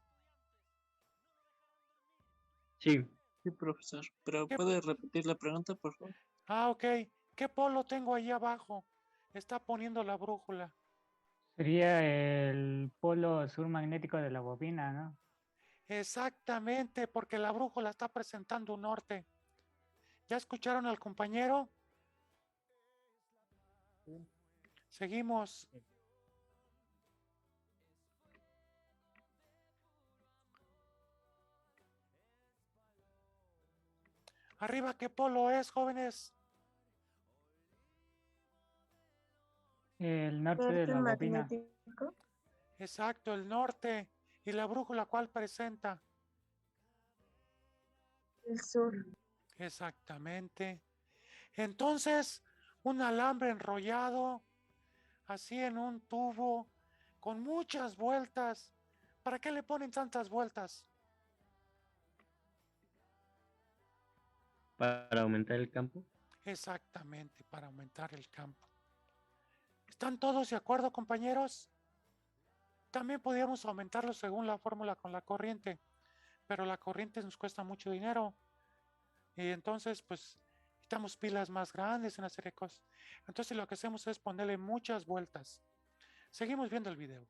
Sí. Sí, profesor. Pero ¿Qué? ¿puede repetir la pregunta, por favor? Ok. ¿Qué polo tengo ahí abajo? Está poniendo la brújula. Sería el polo sur magnético de la bobina, ¿no? Exactamente, porque la brújula está presentando un norte. ¿Ya escucharon al compañero? Sí. Seguimos. Arriba, ¿qué polo es, jóvenes? El norte de la bobina. Exacto, el norte. ¿Y la brújula cuál presenta? El sur. Exactamente. Entonces, un alambre enrollado, así en un tubo, con muchas vueltas. ¿Para qué le ponen tantas vueltas? para aumentar el campo. Exactamente, para aumentar el campo. ¿Están todos de acuerdo, compañeros? También podríamos aumentarlo según la fórmula con la corriente, pero la corriente nos cuesta mucho dinero. Y entonces, pues, necesitamos pilas más grandes, una serie de cosas. Entonces lo que hacemos es ponerle muchas vueltas. Seguimos viendo el video.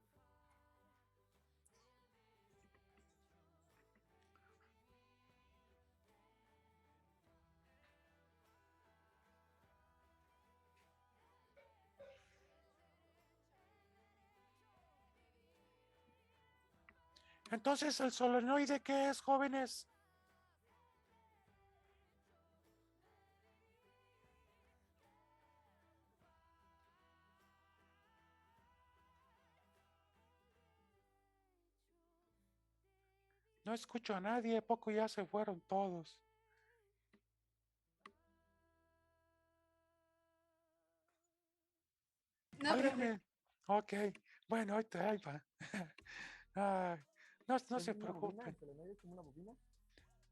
Entonces, ¿el solenoide qué es, jóvenes? No escucho a nadie, poco ya se fueron todos. No, ¿Alguien profe. me- Ok, bueno, ahí va. Ay, no se ¿Es una bobina? preocupen. ¿El solenoide es como una bobina?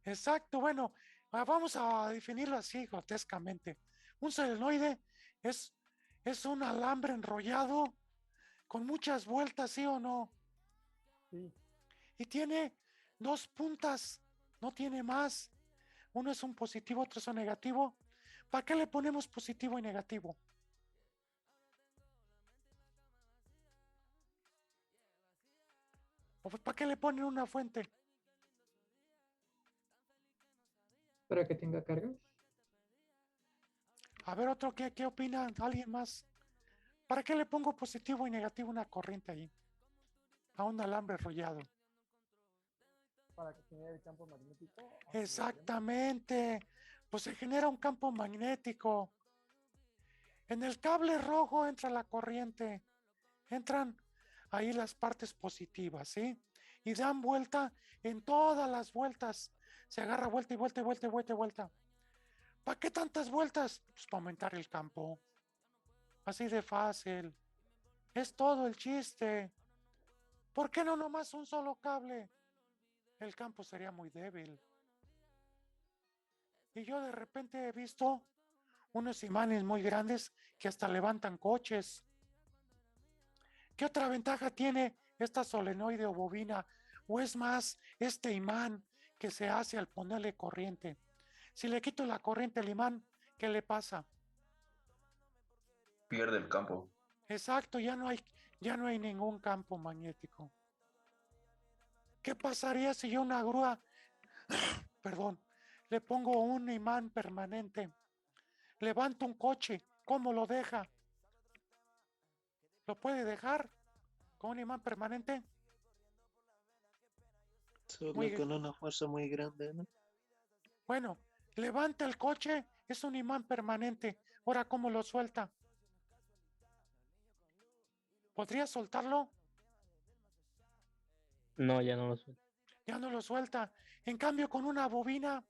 Exacto, bueno, vamos a definirlo así grotescamente. Un solenoide es un alambre enrollado con muchas vueltas, ¿sí o no? Sí. Y tiene dos puntas, no tiene más. Uno es un positivo, otro es un negativo. ¿Para qué le ponemos positivo y negativo? ¿O para qué le ponen una fuente? Para que tenga carga. A ver, otro, ¿qué opina? ¿Alguien más? ¿Para qué le pongo positivo y negativo una corriente ahí? A un alambre enrollado. Para que genere el campo magnético. Exactamente. Pues se genera un campo magnético. En el cable rojo entra la corriente. Entran ahí las partes positivas, ¿sí? Y dan vuelta en todas las vueltas. Se agarra vuelta y vuelta y vuelta y vuelta y vuelta. ¿Para qué tantas vueltas? Pues para aumentar el campo. Así de fácil. Es todo el chiste. ¿Por qué no nomás un solo cable? El campo sería muy débil. Y yo de repente he visto unos imanes muy grandes que hasta levantan coches. ¿Qué otra ventaja tiene esta solenoide o bobina? O es más, este imán que se hace al ponerle corriente. Si le quito la corriente al imán, ¿qué le pasa? Pierde el campo. Exacto, ya no hay ningún campo magnético. ¿Qué pasaría si yo una grúa, perdón, le pongo un imán permanente? Levanto un coche, ¿cómo lo deja? ¿Lo puede dejar con un imán permanente? Solo Muy con una fuerza muy grande, ¿no? bueno, levanta el coche, es un imán permanente. Ahora, ¿cómo lo suelta? ¿Podría soltarlo? No, ya no lo suelto. Ya no lo suelta. En cambio, con una bobina,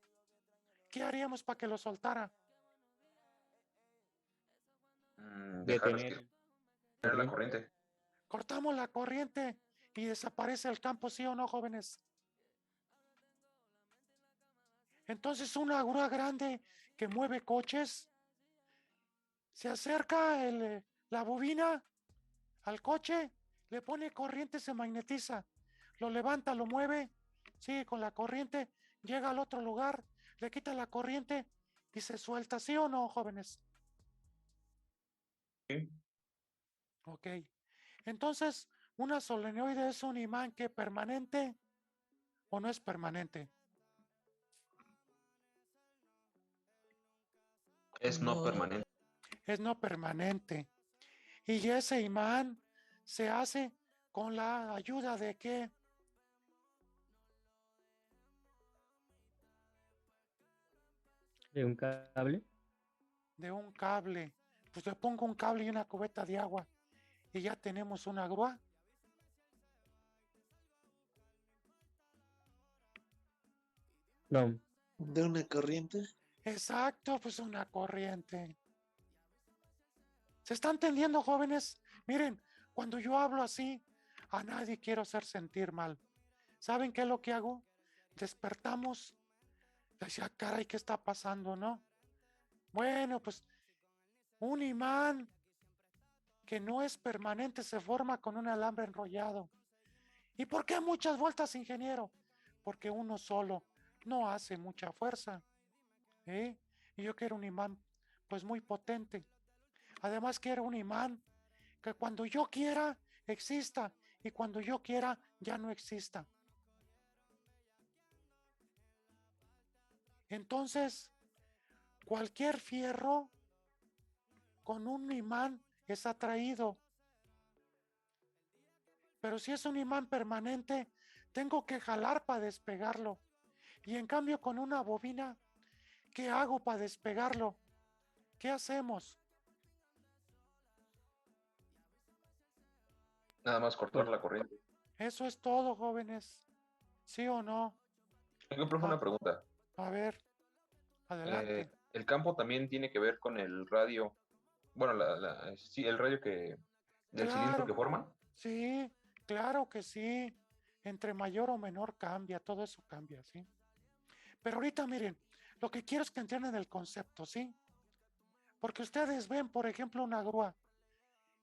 ¿qué haríamos para que lo soltara? Dejar Detener la corriente. Cortamos la corriente y desaparece el campo, ¿sí o no, jóvenes? Entonces, una grúa grande que mueve coches, se acerca la bobina al coche, le pone corriente, se magnetiza, lo levanta, lo mueve, sigue con la corriente, llega al otro lugar, le quita la corriente y se suelta, ¿sí o no, jóvenes? Sí. Ok. Entonces, ¿una solenoide es un imán que permanente o no es permanente? Es no No, permanente. Es no permanente. Y ese imán se hace con la ayuda de qué? de un cable. De un cable. Pues le pongo un cable y una cubeta de agua y ya tenemos una grúa. No, de una corriente. Exacto, pues una corriente. ¿Se está entendiendo, jóvenes? Miren, cuando yo hablo así, a nadie quiero hacer sentir mal. ¿Saben qué es lo que hago? Despertamos Decía, caray, ¿qué está pasando, no? Bueno, pues un imán que no es permanente se forma con un alambre enrollado. ¿Y por qué muchas vueltas, ingeniero? Porque uno solo no hace mucha fuerza. ¿Eh? Y yo quiero un imán pues muy potente. Además quiero un imán que cuando yo quiera exista y cuando yo quiera ya no exista. Entonces, cualquier fierro con un imán es atraído. Pero si es un imán permanente, tengo que jalar para despegarlo. Y en cambio con una bobina, ¿qué hago para despegarlo? ¿Qué hacemos? Nada más cortar la corriente. Eso es todo, jóvenes. ¿Sí o no? Profe, una pregunta. A ver, adelante. El campo también tiene que ver con el radio. Bueno, sí, el radio del cilindro que Claro, forman. sí, claro que sí. Entre mayor o menor cambia, todo eso cambia, ¿sí? Pero ahorita miren, lo que quiero es que entiendan el concepto, ¿sí? Porque ustedes ven, por ejemplo, una grúa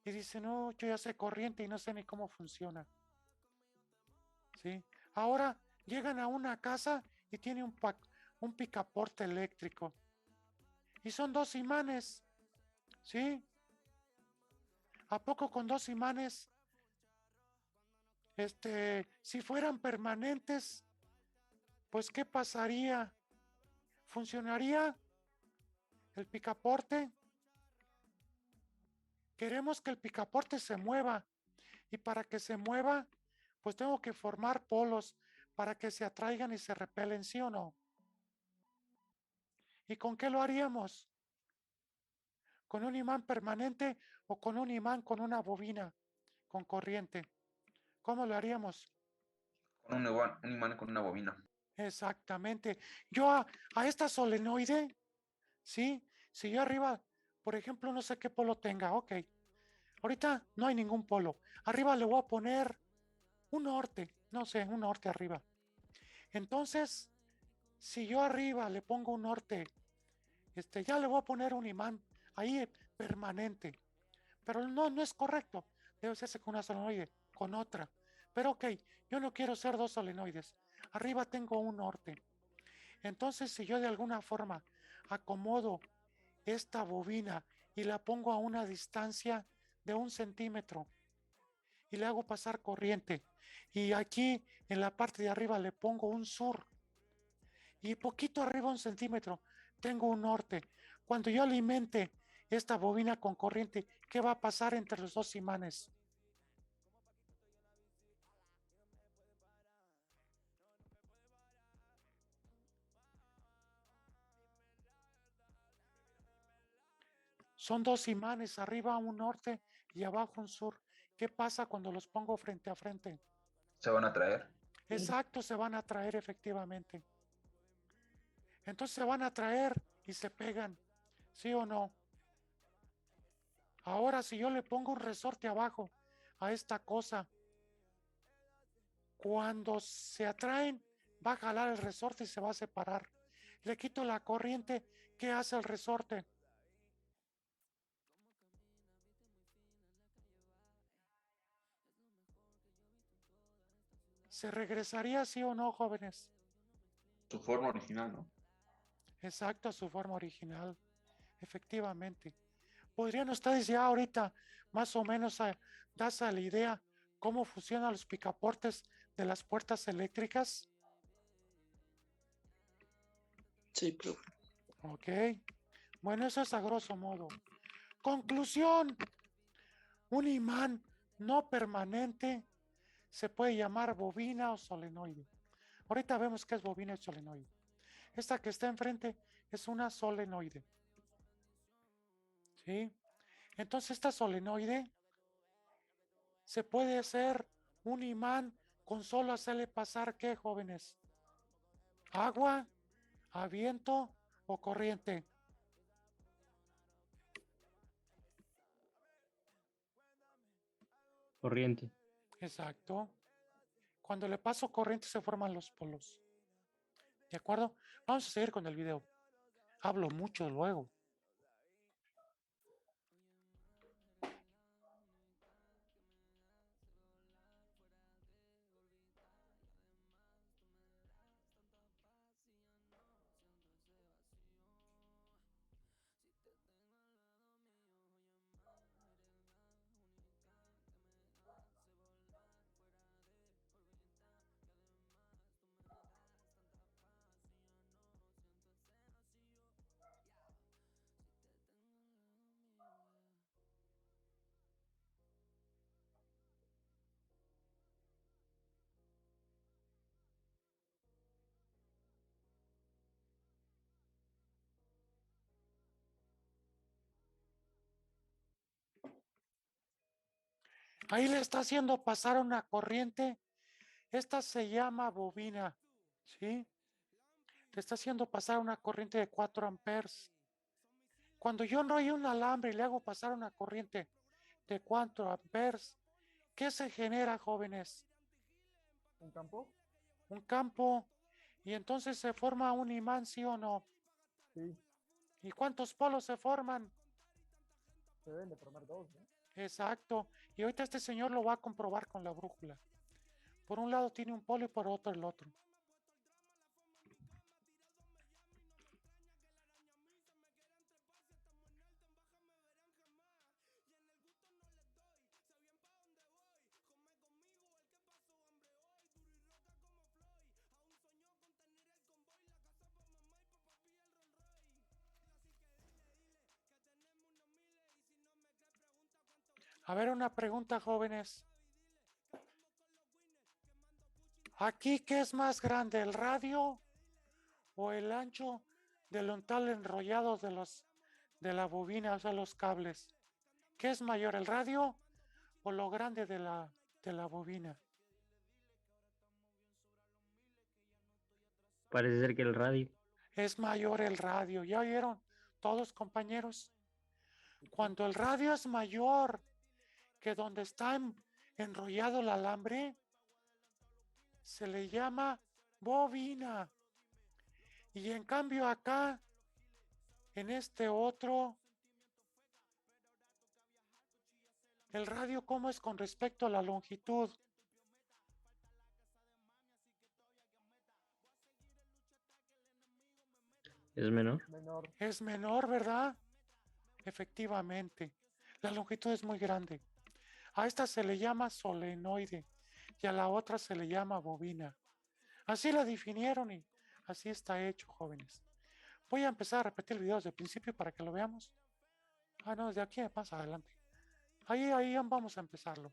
y dicen, no, yo ya sé corriente y no sé ni cómo funciona, ¿sí? Ahora llegan a una casa y tiene un picaporte eléctrico y son dos imanes, ¿sí? ¿A poco con dos imanes, si fueran permanentes, pues qué pasaría? ¿Funcionaría el picaporte? Queremos que el picaporte se mueva y para que se mueva, pues tengo que formar polos para que se atraigan y se repelen, ¿sí o no? ¿Y con qué lo haríamos? ¿Con un imán permanente o con un imán con una bobina con corriente? ¿Cómo lo haríamos? Con un imán con una bobina. Exactamente. Yo a esta solenoide, ¿sí? Si yo arriba, por ejemplo, no sé qué polo tenga, ok. Ahorita no hay ningún polo. Arriba le voy a poner un norte, no sé, un norte arriba. Entonces, si yo arriba le pongo un norte, ya le voy a poner un imán ahí permanente. Pero no es correcto. Debe hacerse con una solenoide, con otra. Pero ok, yo no quiero ser dos solenoides. Arriba tengo un norte. Entonces, si yo de alguna forma acomodo esta bobina y la pongo a una distancia de 1 centímetro y le hago pasar corriente, y aquí en la parte de arriba le pongo un sur y poquito arriba 1 centímetro tengo un norte. Cuando yo alimente esta bobina con corriente, ¿qué va a pasar entre los dos imanes? Son dos imanes, arriba un norte y abajo un sur. ¿Qué pasa cuando los pongo frente a frente? Se van a traer. Exacto, se van a atraer efectivamente. Entonces se van a atraer y se pegan, ¿sí o no? Ahora si yo le pongo un resorte abajo a esta cosa, cuando se atraen, va a jalar el resorte y se va a separar. Le quito la corriente, ¿qué hace el resorte? ¿Se regresaría sí o no, jóvenes? Su forma original, ¿no? Exacto, a su forma original, efectivamente. ¿Podrían ustedes ya ahorita más o menos darse a la idea cómo funcionan los picaportes de las puertas eléctricas? Sí, profe. Ok, bueno, eso es a grosso modo. Conclusión, un imán no permanente se puede llamar bobina o solenoide. Ahorita vemos qué es bobina y solenoide. Esta que está enfrente es una solenoide. ¿Sí? Entonces esta solenoide se puede hacer un imán con solo hacerle pasar, ¿qué, jóvenes? Agua, a viento o corriente. Corriente. Exacto. Cuando le paso corriente se forman los polos. ¿De acuerdo? Vamos a seguir con el video. Hablo mucho luego. Ahí le está haciendo pasar una corriente. Esta se llama bobina, ¿sí? Le está haciendo pasar una corriente de 4 amperes. Cuando yo enrollo un alambre y le hago pasar una corriente de 4 amperes, ¿qué se genera, jóvenes? ¿Un campo? Un campo. Y entonces se forma un imán, ¿sí o no? Sí. ¿Y cuántos polos se forman? Se deben de formar dos, ¿no? Exacto. Y ahorita este señor lo va a comprobar con la brújula. Por un lado tiene un polo y por otro el otro. A ver, una pregunta, jóvenes. ¿Aquí qué es más grande, el radio o el ancho del ontal enrollado de la bobina, o sea, los cables? ¿Qué es mayor, el radio o lo grande de la bobina? Parece ser que el radio. Es mayor el radio. ¿Ya oyeron todos, compañeros? Cuando el radio es mayor que donde está enrollado el alambre, se le llama bobina. Y en cambio acá, en este otro, el radio, ¿cómo es con respecto a la longitud? ¿Es menor? Menor. Es menor, ¿verdad? Efectivamente. La longitud es muy grande. A esta se le llama solenoide y a la otra se le llama bobina. Así la definieron y así está hecho, jóvenes. Voy a empezar a repetir el video desde el principio para que lo veamos. Ah, no, desde aquí más adelante. Ahí vamos a empezarlo.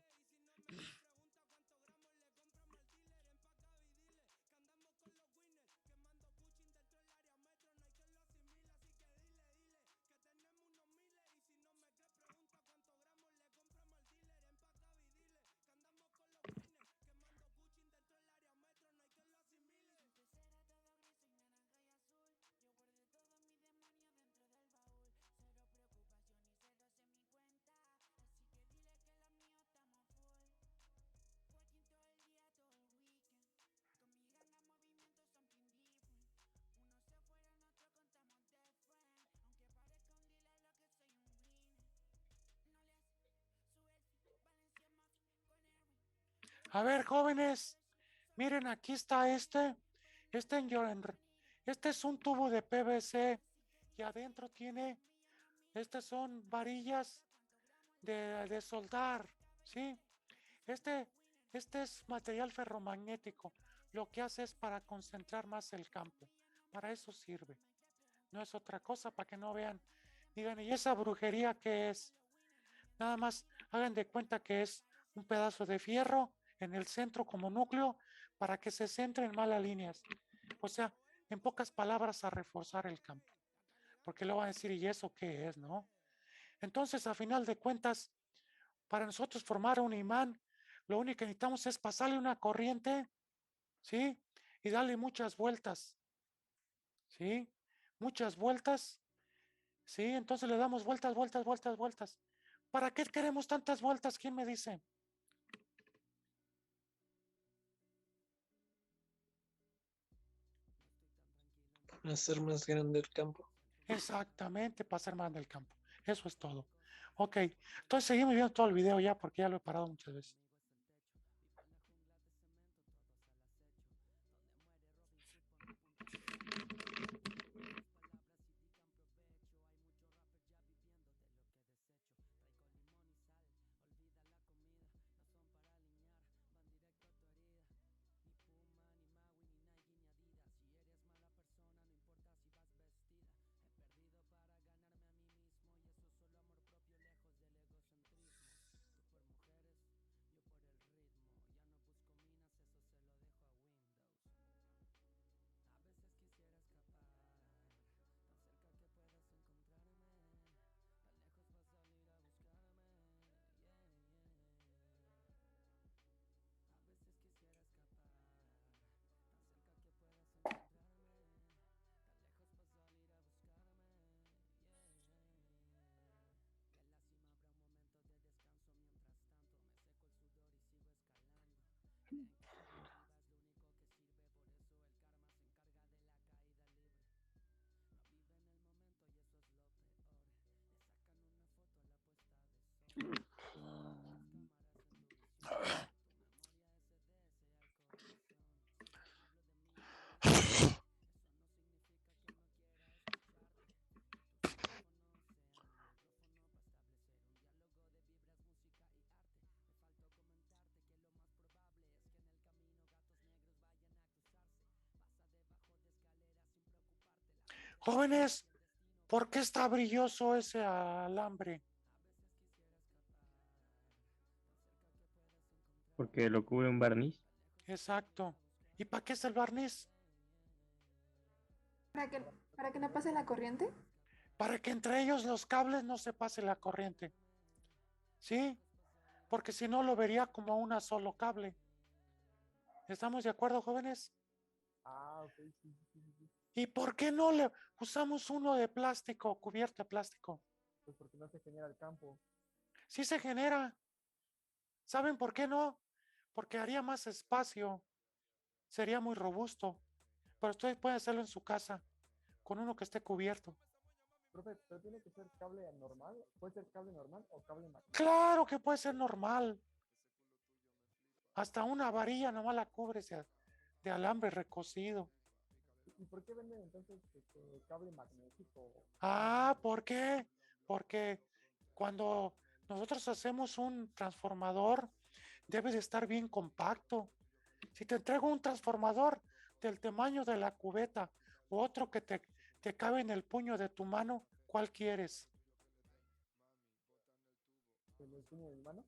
A ver, jóvenes, miren, aquí está este es un tubo de PVC y adentro tiene, estas son varillas de soldar, ¿sí? Este, este es material ferromagnético, lo que hace es para concentrar más el campo, para eso sirve, no es otra cosa, para que no vean, digan, ¿y esa brujería qué es? Nada más hagan de cuenta que es un pedazo de fierro en el centro como núcleo para que se centren más las líneas. O sea, en pocas palabras, a reforzar el campo. Porque lo van a decir, ¿y eso qué es, no? Entonces, a final de cuentas, para nosotros formar un imán, lo único que necesitamos es pasarle una corriente, ¿sí? Y darle muchas vueltas, ¿sí? Muchas vueltas, ¿sí? Entonces le damos vueltas, vueltas, vueltas, vueltas. ¿Para qué queremos tantas vueltas? ¿Quién me dice? Hacer más grande el campo. Exactamente, para hacer más del campo. Eso es todo. Ok, entonces seguimos viendo todo el video ya porque ya lo he parado muchas veces. Jóvenes, ¿por qué está brilloso ese alambre? Porque lo cubre un barniz. Exacto. ¿Y para qué es el barniz? ¿Para que no pase la corriente? Para que entre ellos los cables no se pase la corriente. ¿Sí? Porque si no lo vería como una solo cable. ¿Estamos de acuerdo, jóvenes? Ah, ok, sí, sí, sí, sí. ¿Y por qué no le usamos uno de plástico, cubierto de plástico? Pues porque no se genera el campo. Sí se genera. ¿Saben por qué no? Porque haría más espacio. Sería muy robusto. Pero ustedes pueden hacerlo en su casa, con uno que esté cubierto. Profe, pero tiene que ser cable normal. ¿Puede ser cable normal o cable magnético? Claro que puede ser normal. Hasta una varilla nomás la cubres de alambre recocido. ¿Y por qué venden entonces cable magnético? Ah, ¿por qué? Porque cuando nosotros hacemos un transformador, debe de estar bien compacto. Si te entrego un transformador del tamaño de la cubeta u otro que te cabe en el puño de tu mano, ¿cuál quieres? ¿En el puño de mi mano?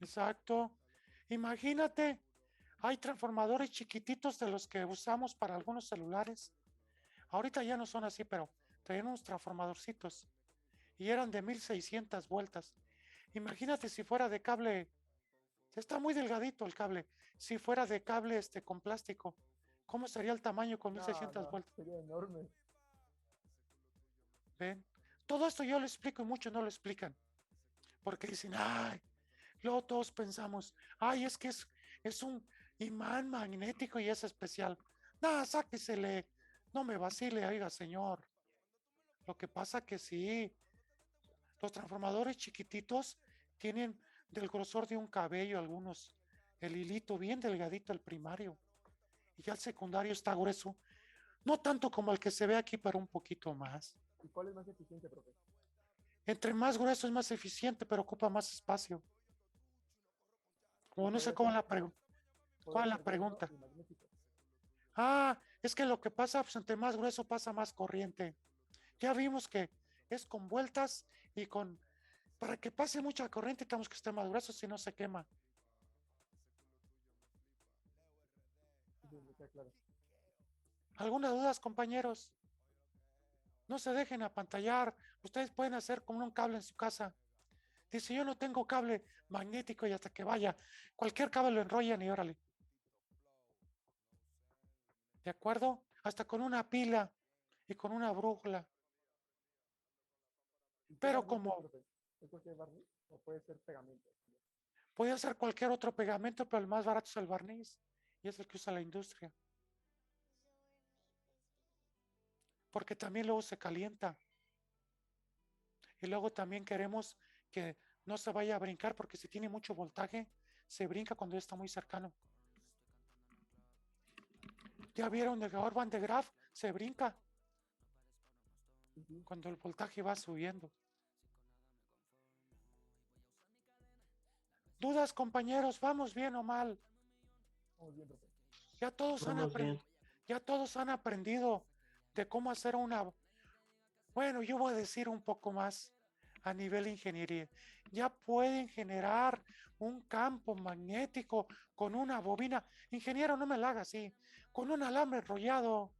Exacto. Imagínate, hay transformadores chiquititos de los que usamos para algunos celulares. Ahorita ya no son así, pero traían unos transformadorcitos y eran de 1600 vueltas. Imagínate si fuera de cable, está muy delgadito el cable, si fuera de cable con plástico, ¿cómo sería el tamaño con 1600 vueltas? Sería enorme. ¿Ven? Todo esto yo lo explico y muchos no lo explican, porque dicen, ay, luego todos pensamos, ay, es que es un imán magnético y es especial. Nada, sáquesele, no me vacile, oiga, señor. Lo que pasa que sí, los transformadores chiquititos tienen del grosor de un cabello algunos, el hilito bien delgadito el primario, y ya el secundario está grueso, no tanto como el que se ve aquí, pero un poquito más. ¿Y cuál es más eficiente, profe? Entre más grueso es más eficiente, pero ocupa más espacio. O no sé cómo ¿cuál es la pregunta? Ah, es que lo que pasa, pues entre más grueso pasa más corriente. Ya vimos que es con vueltas y para que pase mucha corriente tenemos que estar más grueso, si no se quema. ¿Algunas dudas, compañeros? No se dejen apantallar. Ustedes pueden hacer como un cable en su casa. Dice, yo no tengo cable magnético y hasta que vaya, cualquier cable lo enrollan y órale. ¿De acuerdo? Hasta con una pila y con una brújula. Pero como ¿Es cualquier barniz o puede ser pegamento? puede ser cualquier otro pegamento, pero el más barato es el barniz y es el que usa la industria. porque también luego se calienta. Y luego también queremos que no se vaya a brincar, porque si tiene mucho voltaje, se brinca cuando ya está muy cercano. ¿Ya vieron el Gauss Van de Graaff? Se brinca cuando el voltaje va subiendo. ¿Dudas, compañeros? ¿Vamos bien o mal? Vamos bien, profe. Ya todos han Vamos bien. ya todos han aprendido de cómo hacer una... Bueno, yo voy a decir un poco más a nivel ingeniería. Ya pueden generar un campo magnético con una bobina. Ingeniero, no me la haga así. Con un alambre enrollado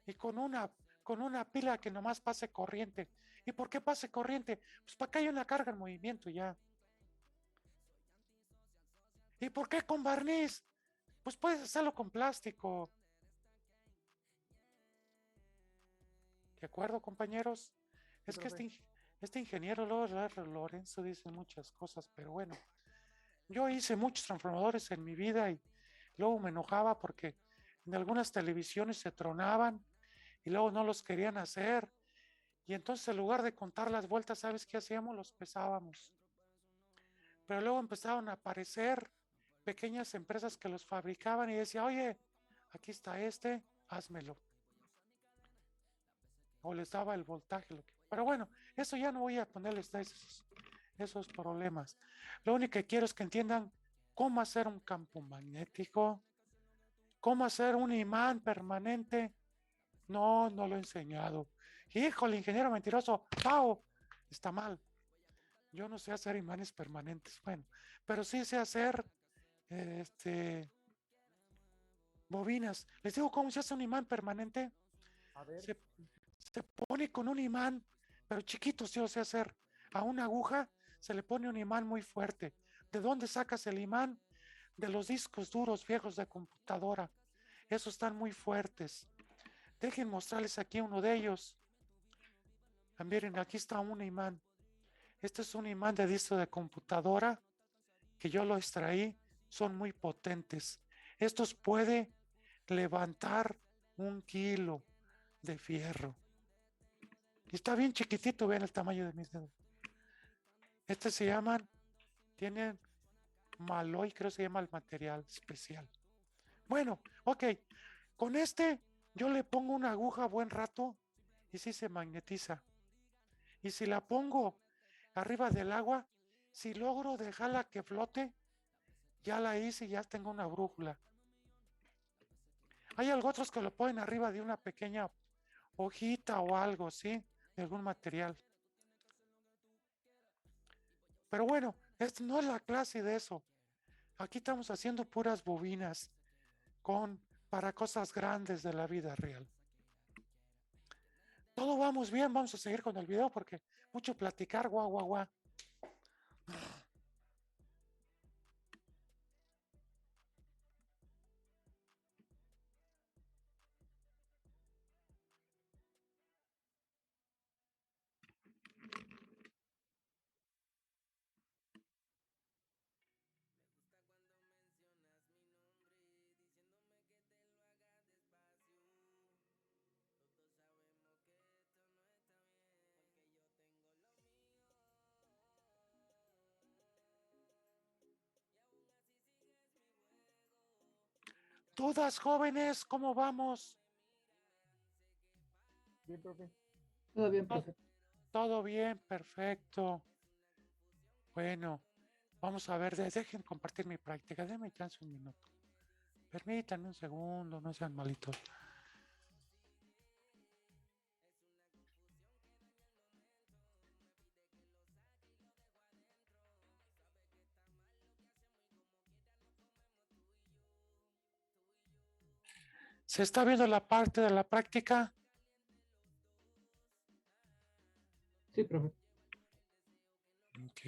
y con una pila que nomás pase corriente. ¿Y por qué pase corriente? Pues para que haya una carga en movimiento ya. ¿Y por qué con barniz? Pues puedes hacerlo con plástico. ¿De acuerdo, compañeros? Es que este ingeniero Lorenzo dice muchas cosas, pero bueno, yo hice muchos transformadores en mi vida y luego me enojaba porque en algunas televisiones se tronaban y luego no los querían hacer. Y entonces en lugar de contar las vueltas, ¿sabes qué hacíamos? Los pesábamos. Pero luego empezaron a aparecer pequeñas empresas que los fabricaban y decía, oye, aquí está házmelo. O les daba el voltaje. Pero bueno, eso ya no voy a ponerles esos problemas. Lo único que quiero es que entiendan cómo hacer un campo magnético, cómo hacer un imán permanente. No lo he enseñado. Híjole, ingeniero mentiroso, ¡pau! Está mal. Yo no sé hacer imanes permanentes. Bueno, pero sí sé hacer bobinas. Les digo cómo se hace un imán permanente. A ver. Se pone con un imán, pero chiquito, sí lo sé hacer. A una aguja se le pone un imán muy fuerte. ¿De dónde sacas el imán? De los discos duros viejos de computadora. Esos están muy fuertes. Dejen mostrarles aquí uno de ellos. Miren, aquí está un imán. Este es un imán de disco de computadora que yo lo extraí. Son muy potentes. Estos puede levantar 1 kilo de fierro. Y está bien chiquitito, vean el tamaño de mis dedos. Se llaman, tienen Malloy, creo que se llama el material especial. Bueno, ok, con yo le pongo una aguja buen rato y sí se magnetiza. Y si la pongo arriba del agua, si logro dejarla que flote, ya la hice y ya tengo una brújula. Hay algo otros que lo ponen arriba de una pequeña hojita o algo, ¿sí? De algún material. Pero bueno, esta no es la clase de eso. Aquí estamos haciendo puras bobinas para cosas grandes de la vida real. Todo vamos bien, vamos a seguir con el video porque mucho platicar, guau, guau, guau. ¿Dudas, jóvenes? ¿Cómo vamos? Bien, profe. Todo bien, profe. Todo bien, perfecto. Bueno, vamos a ver, dejen compartir mi práctica. Denme chance un minuto. Permítanme un segundo, no sean malitos. ¿Se está viendo la parte de la práctica? Sí, profe. Ok.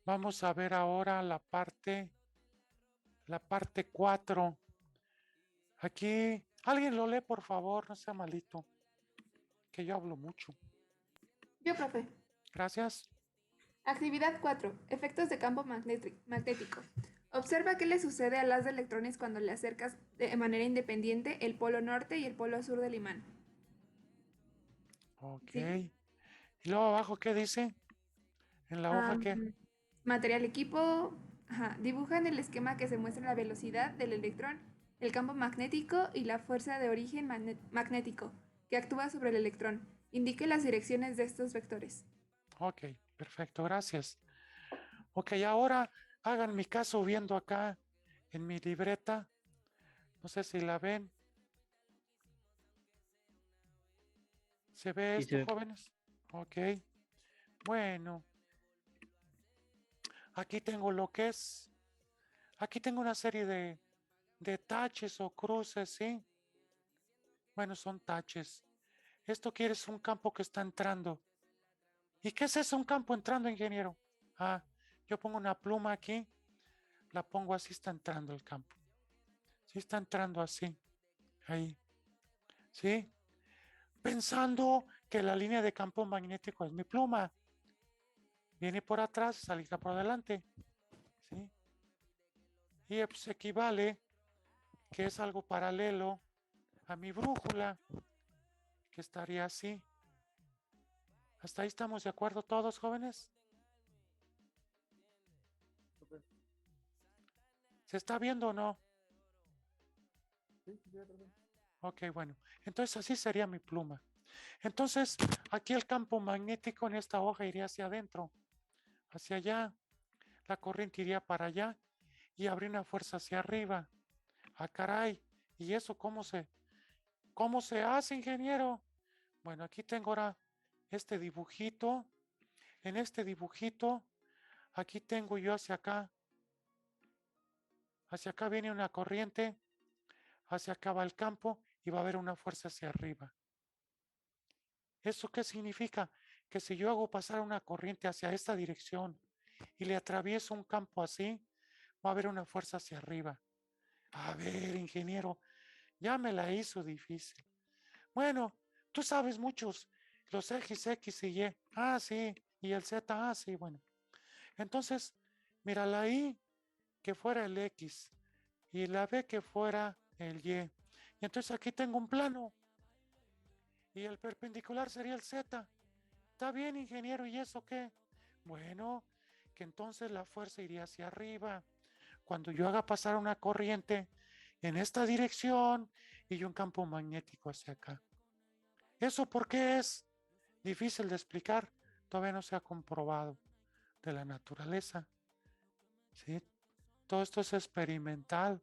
Vamos a ver ahora la parte 4. Aquí, alguien lo lee, por favor, no sea malito, que yo hablo mucho. Yo, profe. Gracias. Actividad 4. Efectos de campo magnético. Observa qué le sucede al haz de electrones cuando le acercas de manera independiente el polo norte y el polo sur del imán. Ok. ¿Sí? Y luego abajo, ¿qué dice? En la hoja, ¿qué? Material equipo. Ajá. Dibuja en el esquema que se muestra la velocidad del electrón, el campo magnético y la fuerza de origen magnético que actúa sobre el electrón. Indique las direcciones de estos vectores. Ok, perfecto, gracias. Ok, ahora hagan mi caso viendo acá en mi libreta. No sé si la ven. ¿Se ve Sí, esto, se- jóvenes? Ok. Bueno, aquí tengo lo que es. Aquí tengo una serie de taches o cruces, ¿sí? Bueno, son taches. Esto quiere es un campo que está entrando. ¿Y qué es eso, un campo entrando, ingeniero? Ah, yo pongo una pluma aquí, la pongo así, está entrando el campo. Sí, está entrando así, ahí. ¿Sí? Pensando que la línea de campo magnético es mi pluma. Viene por atrás, salida por adelante. ¿Sí? Y pues equivale que es algo paralelo a mi brújula, que estaría así. ¿Hasta ahí estamos de acuerdo todos, jóvenes? Profe. ¿Se está viendo o no? Sí, sí, profe. Ok, bueno. Entonces así sería mi pluma. Entonces, aquí el campo magnético en esta hoja iría hacia adentro, hacia allá. La corriente iría para allá y habría una fuerza hacia arriba. Ah, caray. ¿Y eso cómo se hace, ingeniero? Bueno, aquí tengo ahora este dibujito. En este dibujito, aquí tengo yo hacia acá. Hacia acá viene una corriente, hacia acá va el campo y va a haber una fuerza hacia arriba. ¿Eso qué significa? Que si yo hago pasar una corriente hacia esta dirección y le atravieso un campo así, va a haber una fuerza hacia arriba. A ver, ingeniero, ya me la hizo difícil. Bueno, tú sabes muchos, los ejes X y Y. Ah, sí, y el Z, ah, sí, bueno. Entonces, mira, la I que fuera el X y la B que fuera el Y. Y entonces aquí tengo un plano y el perpendicular sería el Z. Está bien, ingeniero, ¿y eso qué? Bueno, que entonces la fuerza iría hacia arriba. Cuando yo haga pasar una corriente en esta dirección y un campo magnético hacia acá. ¿Eso por qué es difícil de explicar? Todavía no se ha comprobado de la naturaleza. ¿Sí? Todo esto es experimental.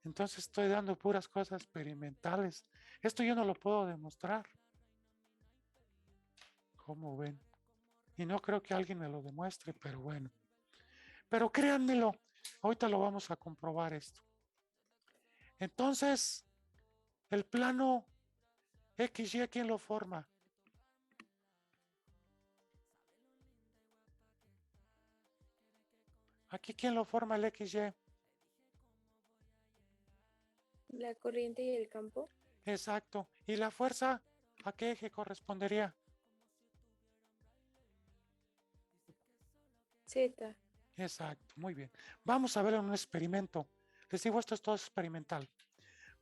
Entonces estoy dando puras cosas experimentales. Esto yo no lo puedo demostrar. ¿Cómo ven? Y no creo que alguien me lo demuestre, pero bueno. Pero créanmelo, ahorita lo vamos a comprobar esto. Entonces, el plano XY, ¿quién lo forma? Aquí, ¿quién lo forma el XY? La corriente y el campo. Exacto. ¿Y la fuerza a qué eje correspondería? Z. Exacto, muy bien. Vamos a ver en un experimento. Les digo, esto es todo experimental.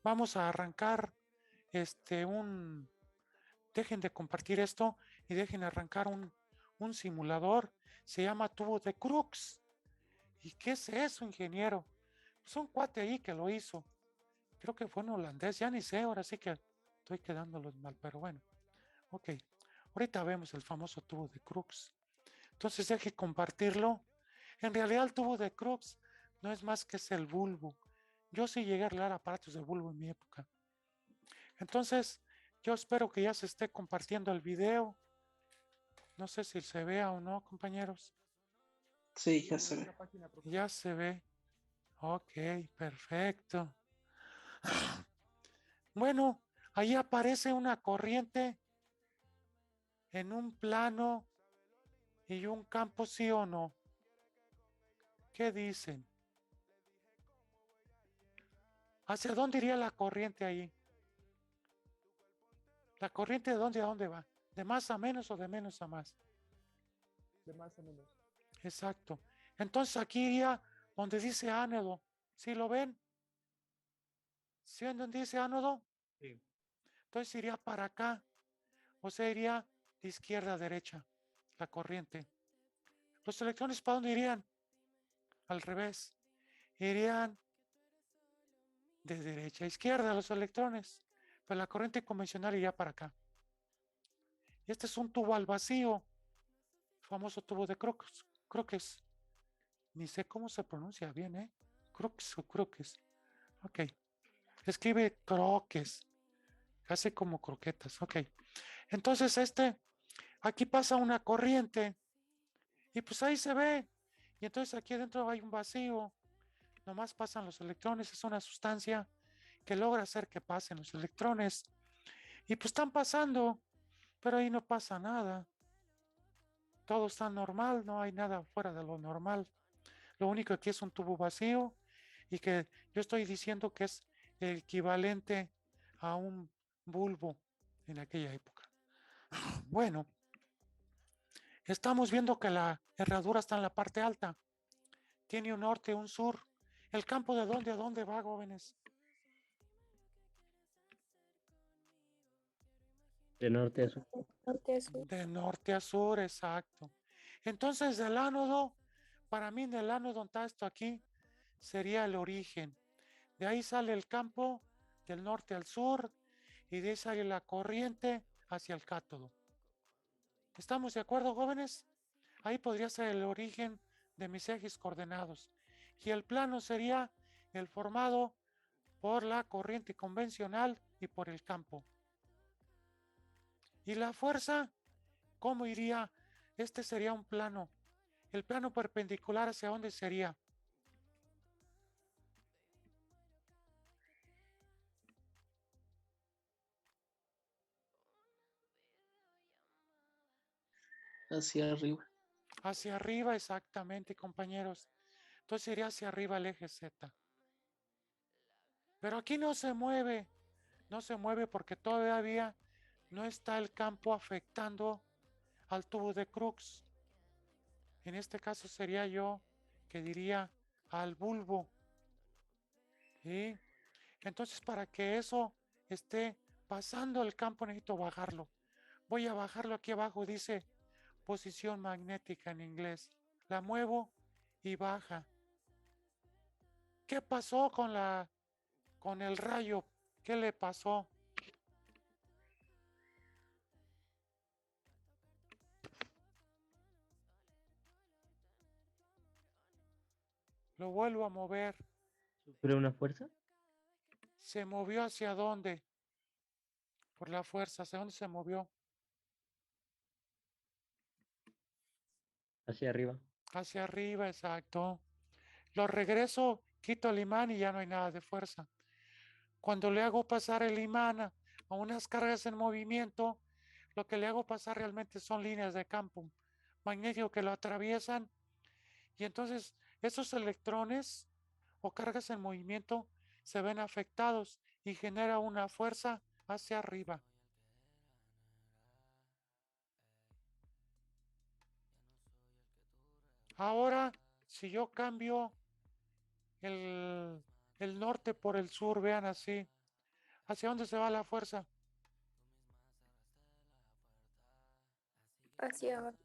Vamos a arrancar dejen de compartir esto y dejen arrancar un simulador. Se llama tubo de Crookes. ¿Y qué es eso, ingeniero? Es un cuate ahí que lo hizo. Creo que fue un holandés, ya ni sé, ahora sí que estoy quedándolos mal, pero bueno. Ok, ahorita vemos el famoso tubo de Crookes. Entonces deje compartirlo. En realidad el tubo de Crookes no es más que es el bulbo. Yo sí llegué a arreglar aparatos de bulbo en mi época. Entonces, yo espero que ya se esté compartiendo el video. No sé si se vea o no, compañeros. Sí, ya se ve. La página, profe. Ya se ve. Ok, perfecto. Bueno, ahí aparece una corriente en un plano y un campo, ¿sí o no? ¿Qué dicen? ¿Hacia dónde iría la corriente ahí? ¿La corriente de dónde a dónde va? ¿De más a menos o de menos a más? De más o menos. Exacto. Entonces aquí iría donde dice ánodo. ¿Sí lo ven? ¿Sí ven donde dice ánodo? Sí. Entonces iría para acá, o sea, iría de izquierda a derecha, la corriente. ¿Los electrones para dónde irían? Al revés. Irían de derecha a izquierda los electrones, pero la corriente convencional iría para acá. Y este es un tubo al vacío, famoso tubo de Crookes. Ni sé cómo se pronuncia bien, ¿eh? Crookes o Crookes. Ok. Escribe croques, casi como croquetas. Ok. Entonces aquí pasa una corriente y pues ahí se ve. Y entonces aquí adentro hay un vacío. Nomás pasan los electrones. Es una sustancia que logra hacer que pasen los electrones. Y pues están pasando, pero ahí no pasa nada. Todo está normal, no hay nada fuera de lo normal. Lo único que es un tubo vacío y que yo estoy diciendo que es el equivalente a un bulbo en aquella época. Bueno, estamos viendo que la herradura está en la parte alta. Tiene un norte, un sur. ¿El campo de dónde a dónde va, jóvenes? De norte a sur. Norte a sur. De norte a sur, exacto. Entonces, del ánodo, para mí, del ánodo donde está esto aquí, sería el origen. De ahí sale el campo del norte al sur y de ahí sale la corriente hacia el cátodo. ¿Estamos de acuerdo, jóvenes? Ahí podría ser el origen de mis ejes coordenados. Y el plano sería el formado por la corriente convencional y por el campo. Y la fuerza, ¿cómo iría? Este sería un plano. El plano perpendicular, ¿hacia dónde sería? Hacia arriba. Hacia arriba, exactamente, compañeros. Entonces iría hacia arriba el eje Z. Pero aquí no se mueve. No se mueve porque todavía no está el campo afectando al tubo de Crookes. En este caso sería yo que diría al bulbo. ¿Sí? Entonces para que eso esté pasando el campo necesito bajarlo. Voy a bajarlo aquí abajo, dice posición magnética en inglés. La muevo y baja. ¿Qué pasó con el rayo? ¿Qué le pasó? Lo vuelvo a mover. ¿Sufre una fuerza? ¿Se movió hacia dónde? Por la fuerza. ¿Hacia dónde se movió? Hacia arriba. Hacia arriba, exacto. Lo regreso, quito el imán y ya no hay nada de fuerza. Cuando le hago pasar el imán a unas cargas en movimiento, lo que le hago pasar realmente son líneas de campo magnético que lo atraviesan y entonces esos electrones o cargas en movimiento se ven afectados y genera una fuerza hacia arriba. Ahora, si yo cambio el, el norte por el sur, vean así, ¿hacia dónde se va la fuerza? Hacia abajo.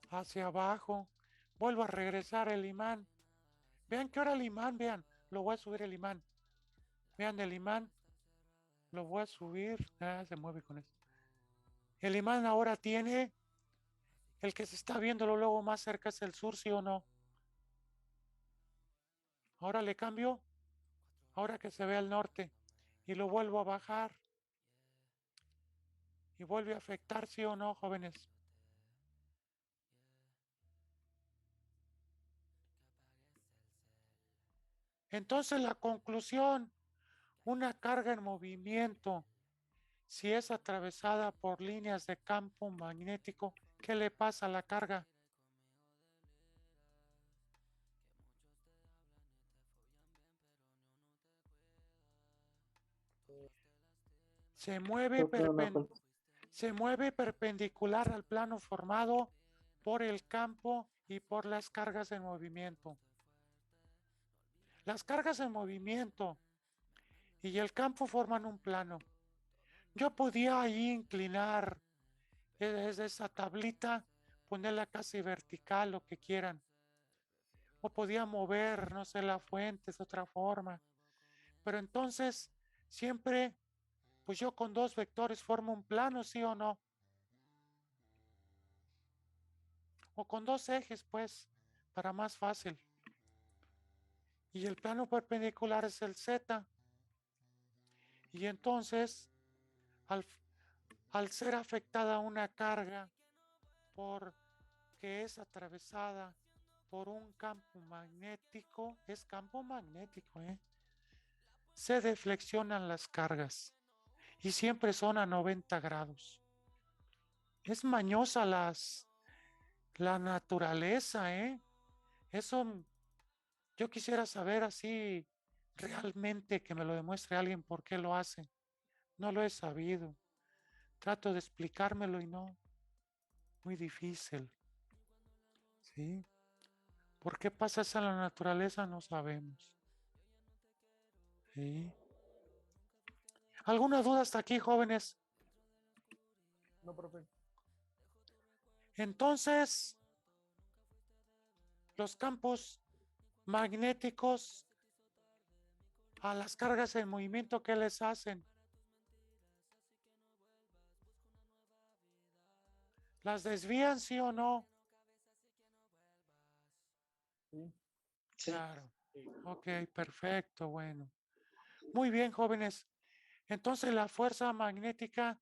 Hacia abajo. Vuelvo a regresar el imán. Vean que ahora el imán, vean, lo voy a subir el imán. Vean el imán, lo voy a subir. Se mueve con eso. El imán ahora tiene, el que se está viéndolo luego más cerca es el sur, ¿sí o no? Ahora le cambio, ahora que se ve el norte. Y lo vuelvo a bajar. Y vuelve a afectar, ¿sí o no, jóvenes? Entonces la conclusión, una carga en movimiento, si es atravesada por líneas de campo magnético, ¿qué le pasa a la carga? Se mueve perpendicular al plano formado por el campo y por las cargas en movimiento. Las cargas en movimiento y el campo forman un plano. Yo podía ahí inclinar desde esa tablita, ponerla casi vertical, lo que quieran. O podía mover, no sé, la fuente de otra forma. Pero entonces, siempre, pues yo con dos vectores formo un plano, ¿sí o no? O con dos ejes, pues, para más fácil. Y el plano perpendicular es el Z. Y entonces, al ser afectada una carga porque es atravesada por un campo magnético, es campo magnético, se deflexionan las cargas y siempre son a 90 grados. Es mañosa la naturaleza, Eso yo quisiera saber así realmente que me lo demuestre alguien por qué lo hace. No lo he sabido. Trato de explicármelo y no. Muy difícil. ¿Sí? ¿Por qué pasa eso en la naturaleza? No sabemos. ¿Sí? ¿Alguna duda hasta aquí, jóvenes? No, profe. Entonces, los campos magnéticos a las cargas en movimiento, ¿qué les hacen? ¿Las desvían, sí o no? Sí. Claro. Ok, perfecto, bueno. Muy bien, jóvenes. Entonces la fuerza magnética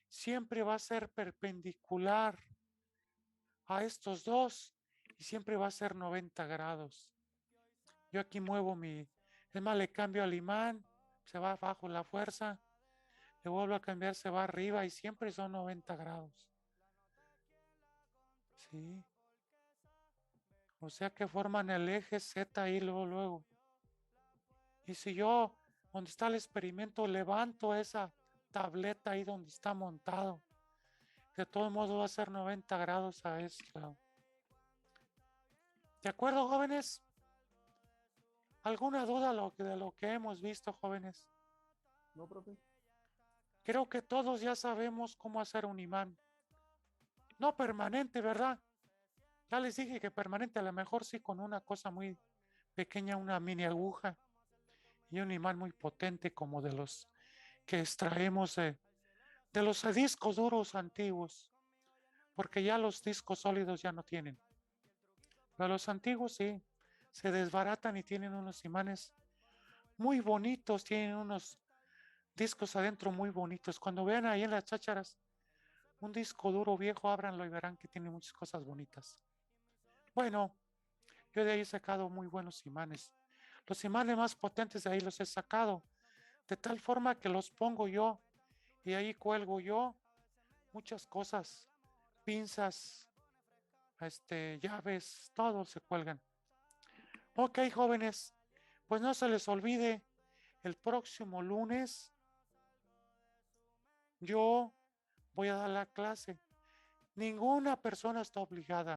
siempre va a ser perpendicular a estos dos y siempre va a ser 90 grados. Yo aquí muevo es más, le cambio al imán, se va abajo la fuerza, le vuelvo a cambiar, se va arriba y siempre son 90 grados. ¿Sí? O sea que forman el eje Z ahí luego. Y si yo, donde está el experimento, levanto esa tableta ahí donde está montado, de todos modos va a ser 90 grados a ese lado. ¿De acuerdo, jóvenes? ¿Alguna duda de lo que hemos visto, jóvenes? No, profe. Creo que todos ya sabemos cómo hacer un imán. No permanente, ¿verdad? Ya les dije que permanente, a lo mejor sí con una cosa muy pequeña, una mini aguja y un imán muy potente como de los que extraemos de los discos duros antiguos, porque ya los discos sólidos ya no tienen. Pero los antiguos sí, se desbaratan y tienen unos imanes muy bonitos, tienen unos discos adentro muy bonitos. Cuando vean ahí en las chácharas un disco duro viejo, ábranlo y verán que tiene muchas cosas bonitas. Bueno, yo de ahí he sacado muy buenos imanes. Los imanes más potentes de ahí los he sacado, de tal forma que los pongo yo y ahí cuelgo yo muchas cosas, pinzas, llaves, todo se cuelgan. Ok, jóvenes, pues no se les olvide, el próximo lunes yo voy a dar la clase. Ninguna persona está obligada